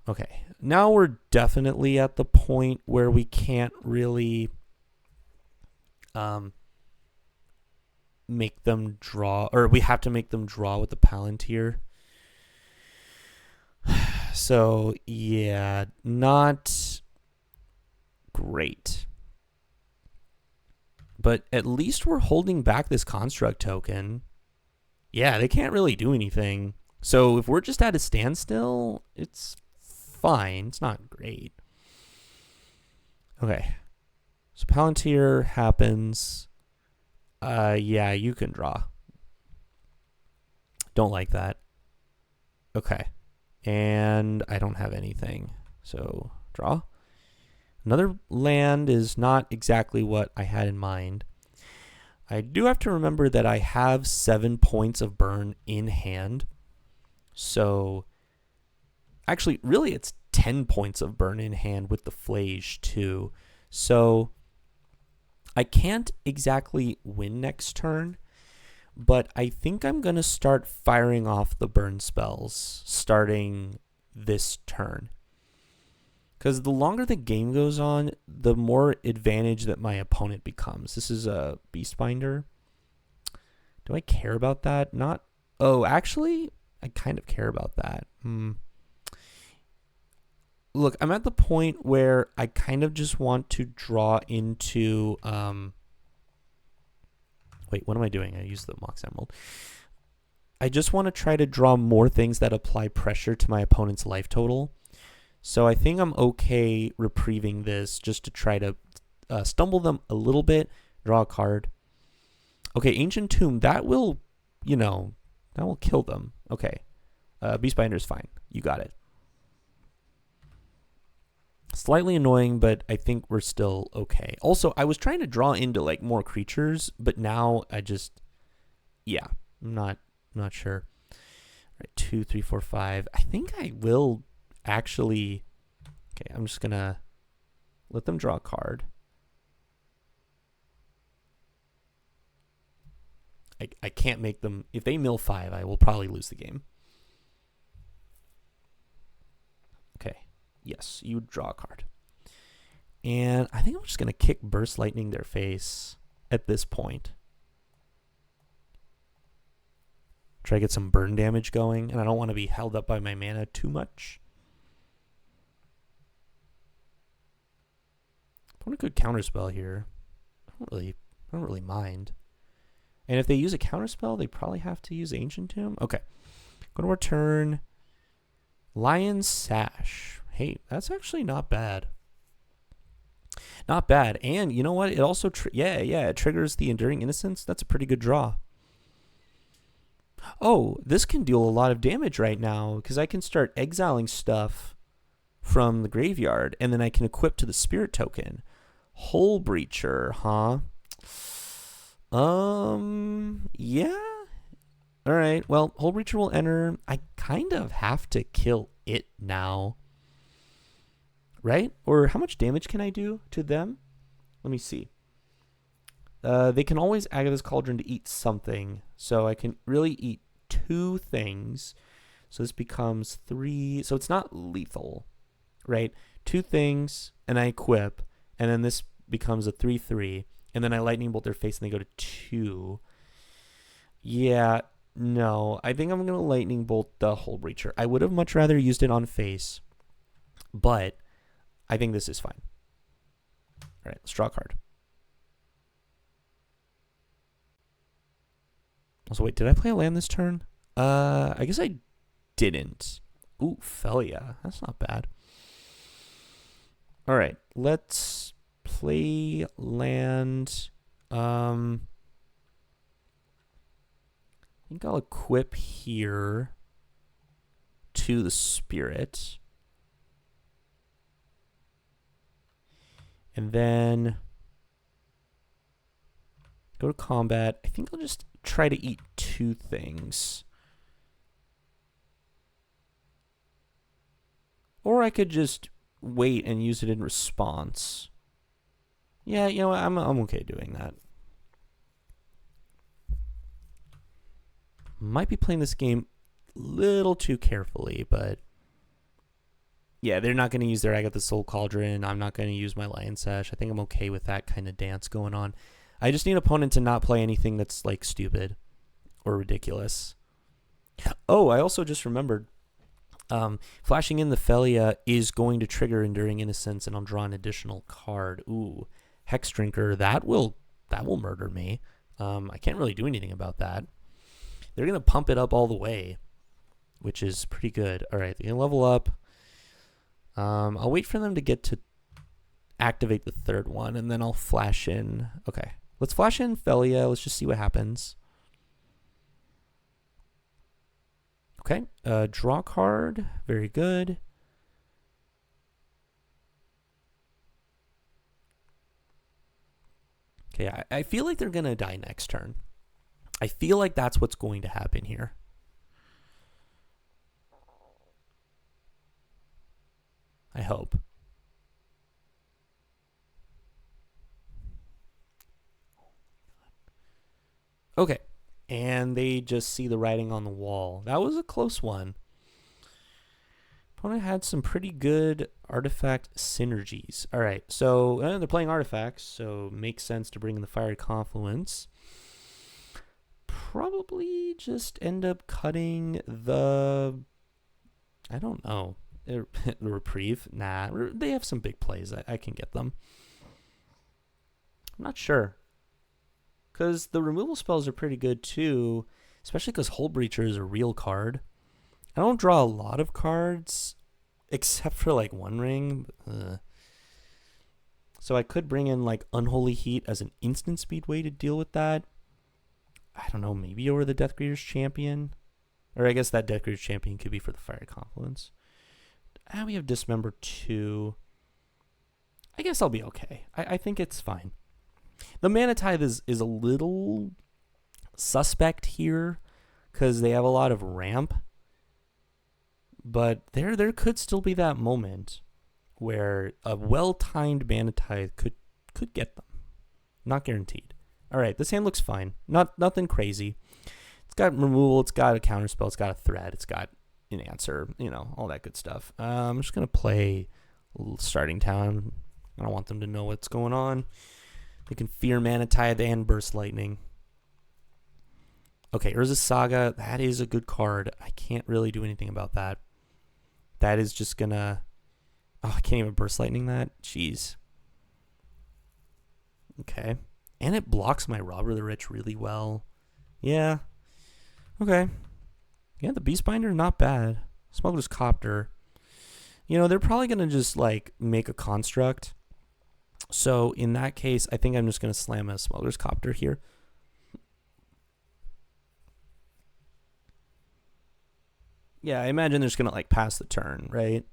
Okay, now we're definitely at the point where we can't really make them draw, or we have to make them draw with the Palantir. So, yeah, not great. But at least we're holding back this construct token. Yeah, they can't really do anything. So if we're just at a standstill, it's fine. It's not great. Okay. So Palantir happens. Yeah, you can draw. Don't like that. Okay. And I don't have anything. So draw. Another land is not exactly what I had in mind. I do have to remember that I have 7 points of burn in hand. So actually, really, it's 10 points of burn in hand with the Phlage too. So I can't exactly win next turn, but I think I'm going to start firing off the burn spells starting this turn. Because the longer the game goes on, the more advantage that my opponent becomes. This is a Beastbinder. Do I care about that? Not. Oh, actually, I kind of care about that. Look, I'm at the point where I kind of just want to draw into... Wait, what am I doing? I used the Mox Emerald. I just want to try to draw more things that apply pressure to my opponent's life total. So I think I'm okay reprieving this just to try to stumble them a little bit, draw a card. Okay, Ancient Tomb, that will, that will kill them. Okay, Beastbinder is fine. You got it. Slightly annoying, but I think we're still okay. Also, I was trying to draw into like more creatures, but now I just, yeah, I'm not sure. All right, 2, 3, 4, 5. I think I will actually. Okay, I'm just gonna let them draw a card. I can't make them. If they mill 5, I will probably lose the game. Okay. Yes, you draw a card. And I think I'm just going to kick Burst Lightning their face at this point. Try to get some burn damage going, and I don't want to be held up by my mana too much. Opponent could counterspell here. I don't really mind. And if they use a counterspell, they probably have to use Ancient Tomb. Okay. Go to our turn. Lion's Sash. Hey, that's actually not bad. Not bad. And you know what? It also, it triggers the Enduring Innocence. That's a pretty good draw. Oh, this can deal a lot of damage right now because I can start exiling stuff from the graveyard and then I can equip to the Spirit token. Hole Breacher, huh? Yeah. All right. Well, Hole Breacher will enter. I kind of have to kill it now. Right? Or how much damage can I do to them? Let me see. They can always Agatha's Cauldron to eat something. So I can really eat 2 things. So this becomes 3. So it's not lethal, right? 2 things, and I equip. And then this becomes a 3/3. And then I Lightning Bolt their face, and they go to 2. Yeah, no. I think I'm going to Lightning Bolt the Hole Breacher. I would have much rather used it on face. But I think this is fine. All right, let's draw a card. Also, wait, did I play a land this turn? I guess I didn't. Ooh, Phelia. That's not bad. All right, let's play land. I think I'll equip here to the Spirit. And then go to combat. I think I'll just try to eat 2 things. Or I could just wait and use it in response. Yeah, you know what? I'm okay doing that. Might be playing this game a little too carefully, but yeah, they're not going to use their Agatha Soul Cauldron. I'm not going to use my Lion Sash. I think I'm okay with that kind of dance going on. I just need an opponent to not play anything that's like stupid or ridiculous. Oh, I also just remembered. Flashing in the Phelia is going to trigger Enduring Innocence, and I'll draw an additional card. Ooh, Hex Drinker. That will murder me. I can't really do anything about that. They're going to pump it up all the way, which is pretty good. All right, they're going to level up. I'll wait for them to get to activate the third one, and then I'll flash in. Okay, let's flash in Felia. Let's just see what happens. Okay, draw card. Very good. Okay, I feel like they're going to die next turn. I feel like that's what's going to happen here. I hope. Okay, and they just see the writing on the wall. That was a close one. Opponent had some pretty good artifact synergies. All right, so they're playing artifacts, so makes sense to bring in the Fiery Confluence. Probably just end up cutting the, I don't know, the Reprieve. Nah, they have some big plays. I can get them. I'm not sure. Because the removal spells are pretty good too, especially because Hull Breacher is a real card. I don't draw a lot of cards, except for like One Ring. So I could bring in like Unholy Heat as an instant speed way to deal with that. I don't know, maybe over the Deathgreater's Champion. Or I guess that Deathgreater's Champion could be for the Fiery Confluence. And we have Dismember 2. I guess I'll be okay. I think it's fine. The Mana Tithe is a little suspect here because they have a lot of ramp. But there could still be that moment where a well-timed Mana Tithe could get them. Not guaranteed. All right, this hand looks fine. Nothing crazy. It's got removal. It's got a counterspell. It's got a threat. It's got an answer. You know, all that good stuff. I'm just going to play Starting Town. I don't want them to know what's going on. They can fear Mana Tithe and Burst Lightning. Okay, Urza's Saga. That is a good card. I can't really do anything about that. That is just going to... Oh, I can't even Burst Lightning that? Jeez. Okay. And it blocks my Robber the Rich really well. Yeah. Okay. Yeah, the Beastbinder, not bad. Smuggler's Copter. You know, they're probably going to just, like, make a construct. So, in that case, I think I'm just going to slam a Smuggler's Copter here. Yeah, I imagine they're just going to, like, pass the turn, right?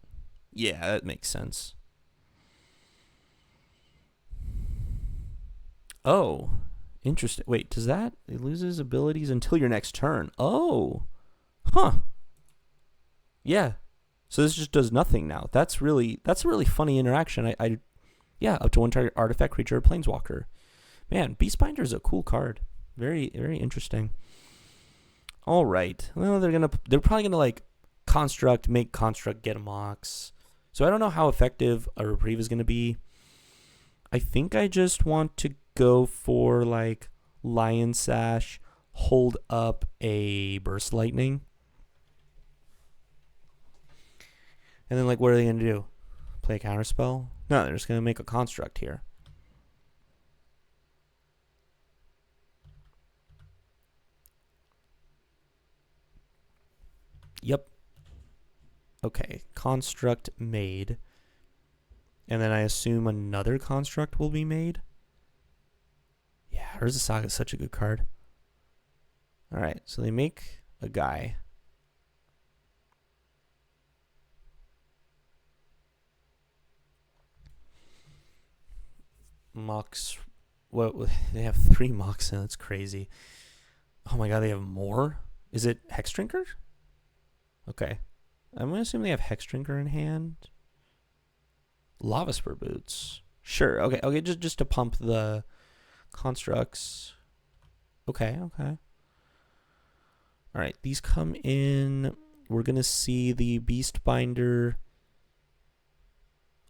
Yeah, that makes sense. Oh, interesting. Wait, does that... It loses abilities until your next turn. Oh. Huh. Yeah. So this just does nothing now. That's a really funny interaction. Yeah, up to one target artifact, creature, or planeswalker. Man, Beastbinder is a cool card. Very, very interesting. All right. Well, they're probably gonna like make construct, get a mox. So I don't know how effective a reprieve is gonna be. I think I just want to go for like Lion Sash, hold up a Burst Lightning. And then like what are they gonna do? Play a counterspell? No, they're just gonna make a construct here. Yep. Okay, construct made. And then I assume another construct will be made. Yeah, Urza Saga is such a good card. Alright, so they make a guy. Mox. What? They have 3 Mox now. That's crazy. Oh my god, they have more? Is it Hex Drinker? Okay. I'm going to assume they have Hex Drinker in hand. Lava Spur Boots. Sure. Okay, just to pump the constructs. Okay. Alright, these come in. We're going to see the Beastbinder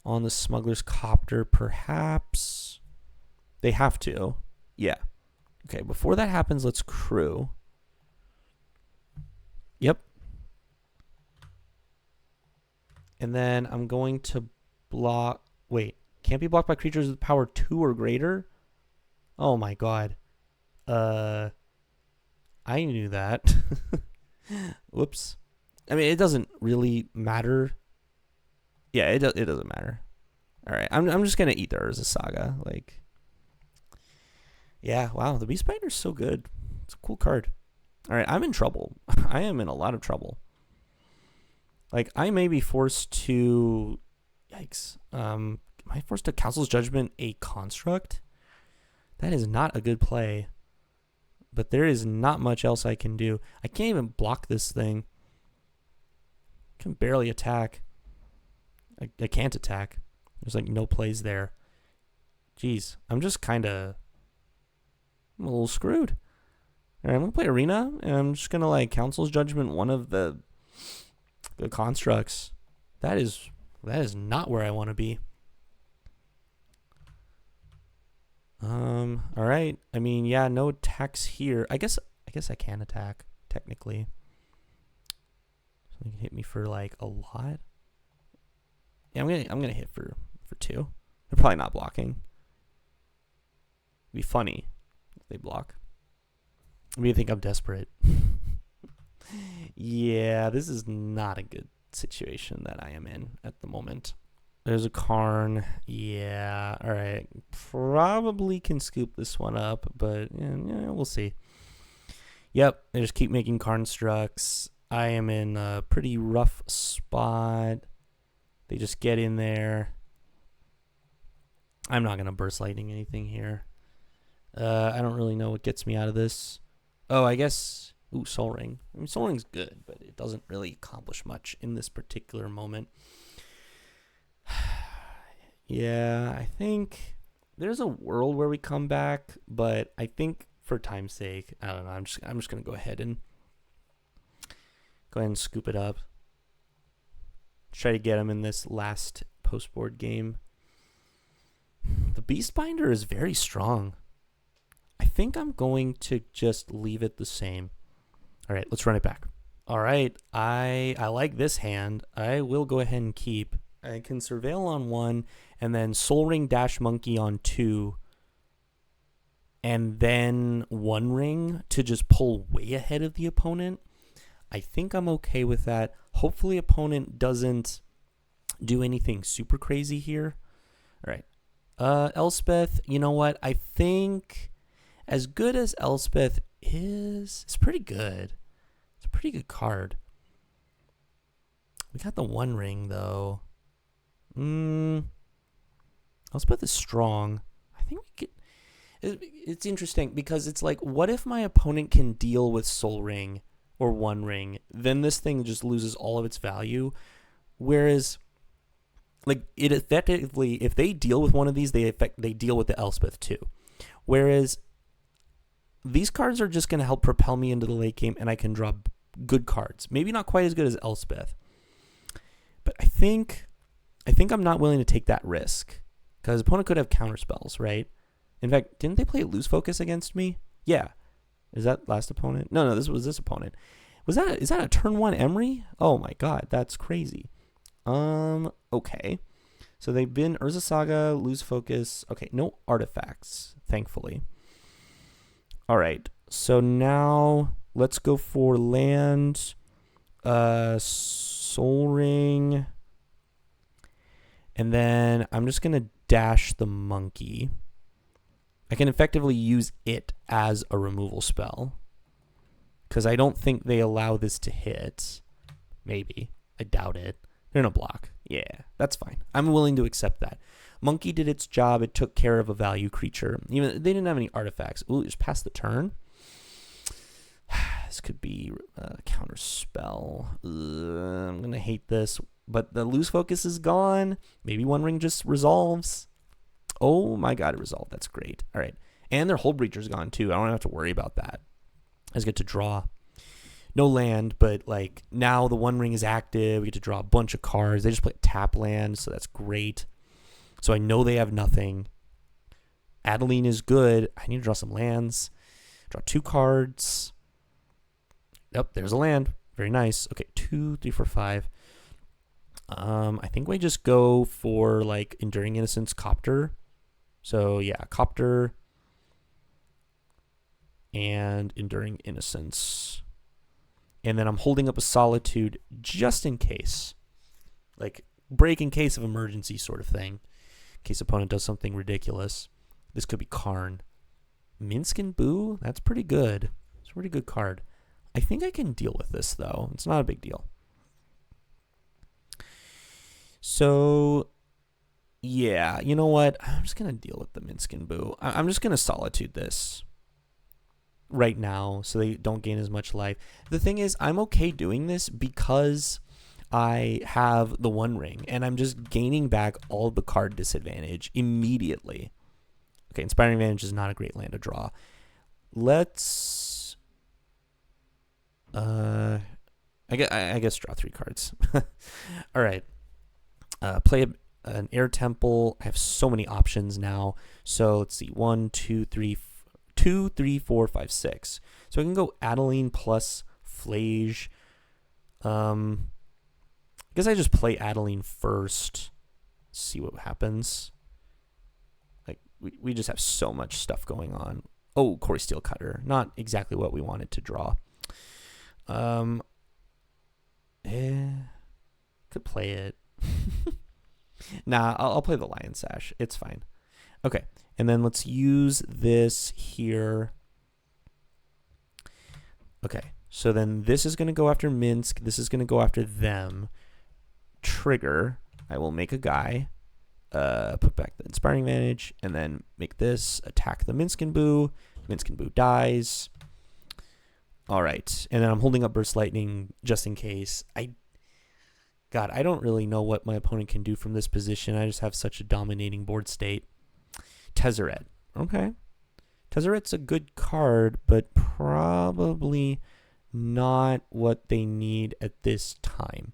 on the Smuggler's Copter, perhaps. They have to. Yeah. Okay, before that happens, let's crew. Yep. And then I'm going to block... Wait, can't be blocked by creatures with power 2 or greater? Oh my god. I knew that. Whoops. I mean, it doesn't really matter. Yeah, it doesn't matter. All right, I'm just gonna eat the Urza Saga. Like, yeah, wow, the Beastbinder's so good. It's a cool card. All right, I'm in trouble. I am in a lot of trouble. Like, I may be forced to, yikes. Am I forced to Council's Judgment a construct? That is not a good play. But there is not much else I can do. I can't even block this thing. I can barely attack. I can't attack. There's like no plays there. Jeez, I'm just kind of, I'm a little screwed. All right, I'm going to play Arena, and I'm just going to like Council's Judgment one of the constructs. That is not where I want to be. All right. I mean, yeah, no attacks here. I guess I can attack technically. So they can hit me for like a lot. Yeah, I'm gonna hit for 2. They're probably not blocking. It'd be funny if they block. I mean, you think I'm desperate. Yeah, this is not a good situation that I am in at the moment. There's a Karn. Yeah, all right. Probably can scoop this one up, but yeah, we'll see. Yep, they just keep making constructs. I am in a pretty rough spot. They just get in there. I'm not going to burst lightning anything here. I don't really know what gets me out of this. Oh, I guess... Ooh, Soul Ring. I mean, Soul Ring's good, but it doesn't really accomplish much in this particular moment. Yeah, I think there's a world where we come back, but I think for time's sake, I don't know. I'm just gonna go ahead and scoop it up. Try to get him in this last post board game. The Beastbinder is very strong. I think I'm going to just leave it the same. All right, let's run it back. All right, I like this hand. I will go ahead and keep. I can Surveil on 1, and then Soul Ring Dash Monkey on 2, and then One Ring to just pull way ahead of the opponent. I think I'm okay with that. Hopefully opponent doesn't do anything super crazy here. All right. Elspeth, you know what? I think as good as Elspeth is, it's pretty good. It's a pretty good card. We got the One Ring, though. Elspeth is strong. I think we could... It's interesting because it's like, what if my opponent can deal with Soul Ring or One Ring? Then this thing just loses all of its value. Whereas, like, it effectively, if they deal with one of these, they deal with the Elspeth too. Whereas these cards are just going to help propel me into the late game, and I can draw good cards. Maybe not quite as good as Elspeth, but I think I'm not willing to take that risk because opponent could have counter spells, right? In fact, didn't they play Lose Focus against me? Yeah. Is that last opponent? No, this was this opponent. Is that a turn 1 Emery? Oh my god, that's crazy. Okay. So they've been Urza Saga, Lose Focus. Okay, no artifacts, thankfully. All right. So now let's go for land. Soul Ring. And then I'm just going to dash the monkey. I can effectively use it as a removal spell. Because I don't think they allow this to hit. Maybe. I doubt it. They're going to block. Yeah, that's fine. I'm willing to accept that. Monkey did its job. It took care of a value creature. Even they didn't have any artifacts. Ooh, just passed the turn. This could be a counter spell. I'm going to hate this. But the Lose Focus is gone. Maybe One Ring just resolves. Oh my god, it resolved. That's great. All right. And their Hull Breacher's gone too. I don't have to worry about that. I just get to draw. No land, but like now the One Ring is active. We get to draw a bunch of cards. They just play tap land, so that's great. So I know they have nothing. Adeline is good. I need to draw some lands. Draw 2 cards. Yep, there's a land. Very nice. Okay, 2, 3, 4, 5. I think we just go for like Enduring Innocence Copter. So yeah, Copter and Enduring Innocence. And then I'm holding up a Solitude just in case. Like break in case of emergency sort of thing. in case opponent does something ridiculous. This could be Karn. Minsc Boo? That's pretty good. It's a pretty good card. I think I can deal with this, though. It's not a big deal. So, yeah, you know what? I'm just going to deal with the Minsc Boo. I'm just going to Solitude this right now so they don't gain as much life. The thing is, I'm okay doing this because I have the One Ring, and I'm just gaining back all the card disadvantage immediately. Okay, Inspiring Advantage is not a great land to draw. Let's... I guess draw 3 cards. All right. Play an Air Temple. I have so many options now. So let's see. 1, 2, 3, 4, 5, 6. So I can go Adeline plus Phlage. I guess I just play Adeline first. See what happens. Like we just have so much stuff going on. Oh, Corey Steelcutter. Not exactly what we wanted to draw. Could play it. Nah, I'll play the Lion Sash. It's fine. Okay, and then let's use this here. Okay, so then this is going to go after Minsc. This is going to go after them. Trigger. I will make a guy. Put back the Inspiring Advantage, and then make this attack the Minsc Boo. Minsc Boo dies. All right, and then I'm holding up Burst Lightning just in case. God, I don't really know what my opponent can do from this position. I just have such a dominating board state. Tezzeret. Okay. Tezzeret's a good card, but probably not what they need at this time.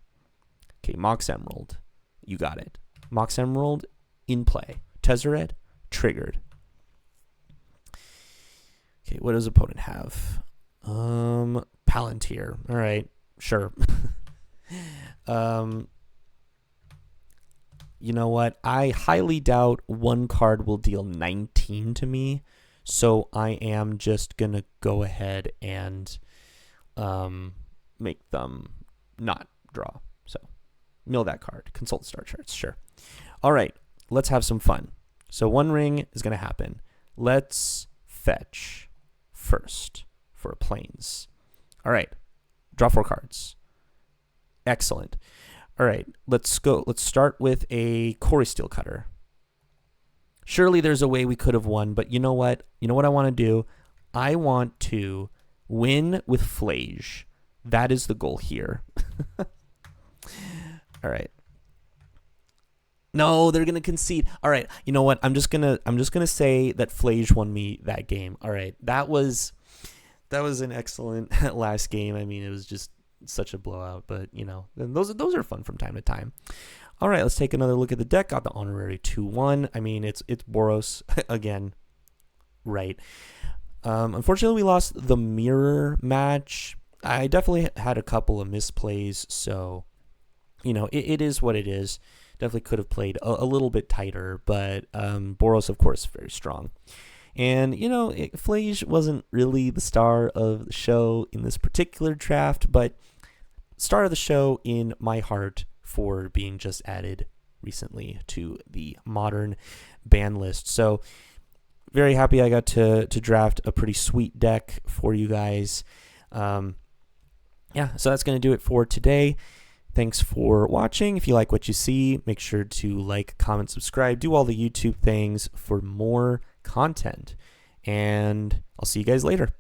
Okay, Mox Emerald. You got it. Mox Emerald in play. Tezzeret triggered. Okay, what does opponent have? Palantir. All right, sure. You know what? I highly doubt one card will deal 19 to me, so I am just gonna go ahead and make them not draw. So mill that card. Consult the star charts. Sure. All right, let's have some fun. So One Ring is gonna happen. Let's fetch first for planes. All right, draw 4 cards. Excellent. All right, let's go. Let's start with a Corey Steelcutter. Surely there's a way we could have won, but you know what? You know what I want to do? I want to win with Phlage. That is the goal here. All right. No, they're gonna concede. All right. You know what? I'm just gonna say that Phlage won me that game. All right. That was an excellent last game. I mean, it was just such a blowout, but you know, those are fun from time to time. All right, let's take another look at the deck. Got the honorary 2-1. I mean, it's Boros again, right? Unfortunately, we lost the mirror match. I definitely had a couple of misplays, so you know, it is what it is. Definitely could have played a little bit tighter, but Boros, of course, very strong. And, you know, Phlage wasn't really the star of the show in this particular draft, but star of the show in my heart for being just added recently to the modern ban list. So very happy I got to draft a pretty sweet deck for you guys. Yeah, so that's going to do it for today. Thanks for watching. If you like what you see, make sure to like, comment, subscribe, do all the YouTube things for more content. And I'll see you guys later.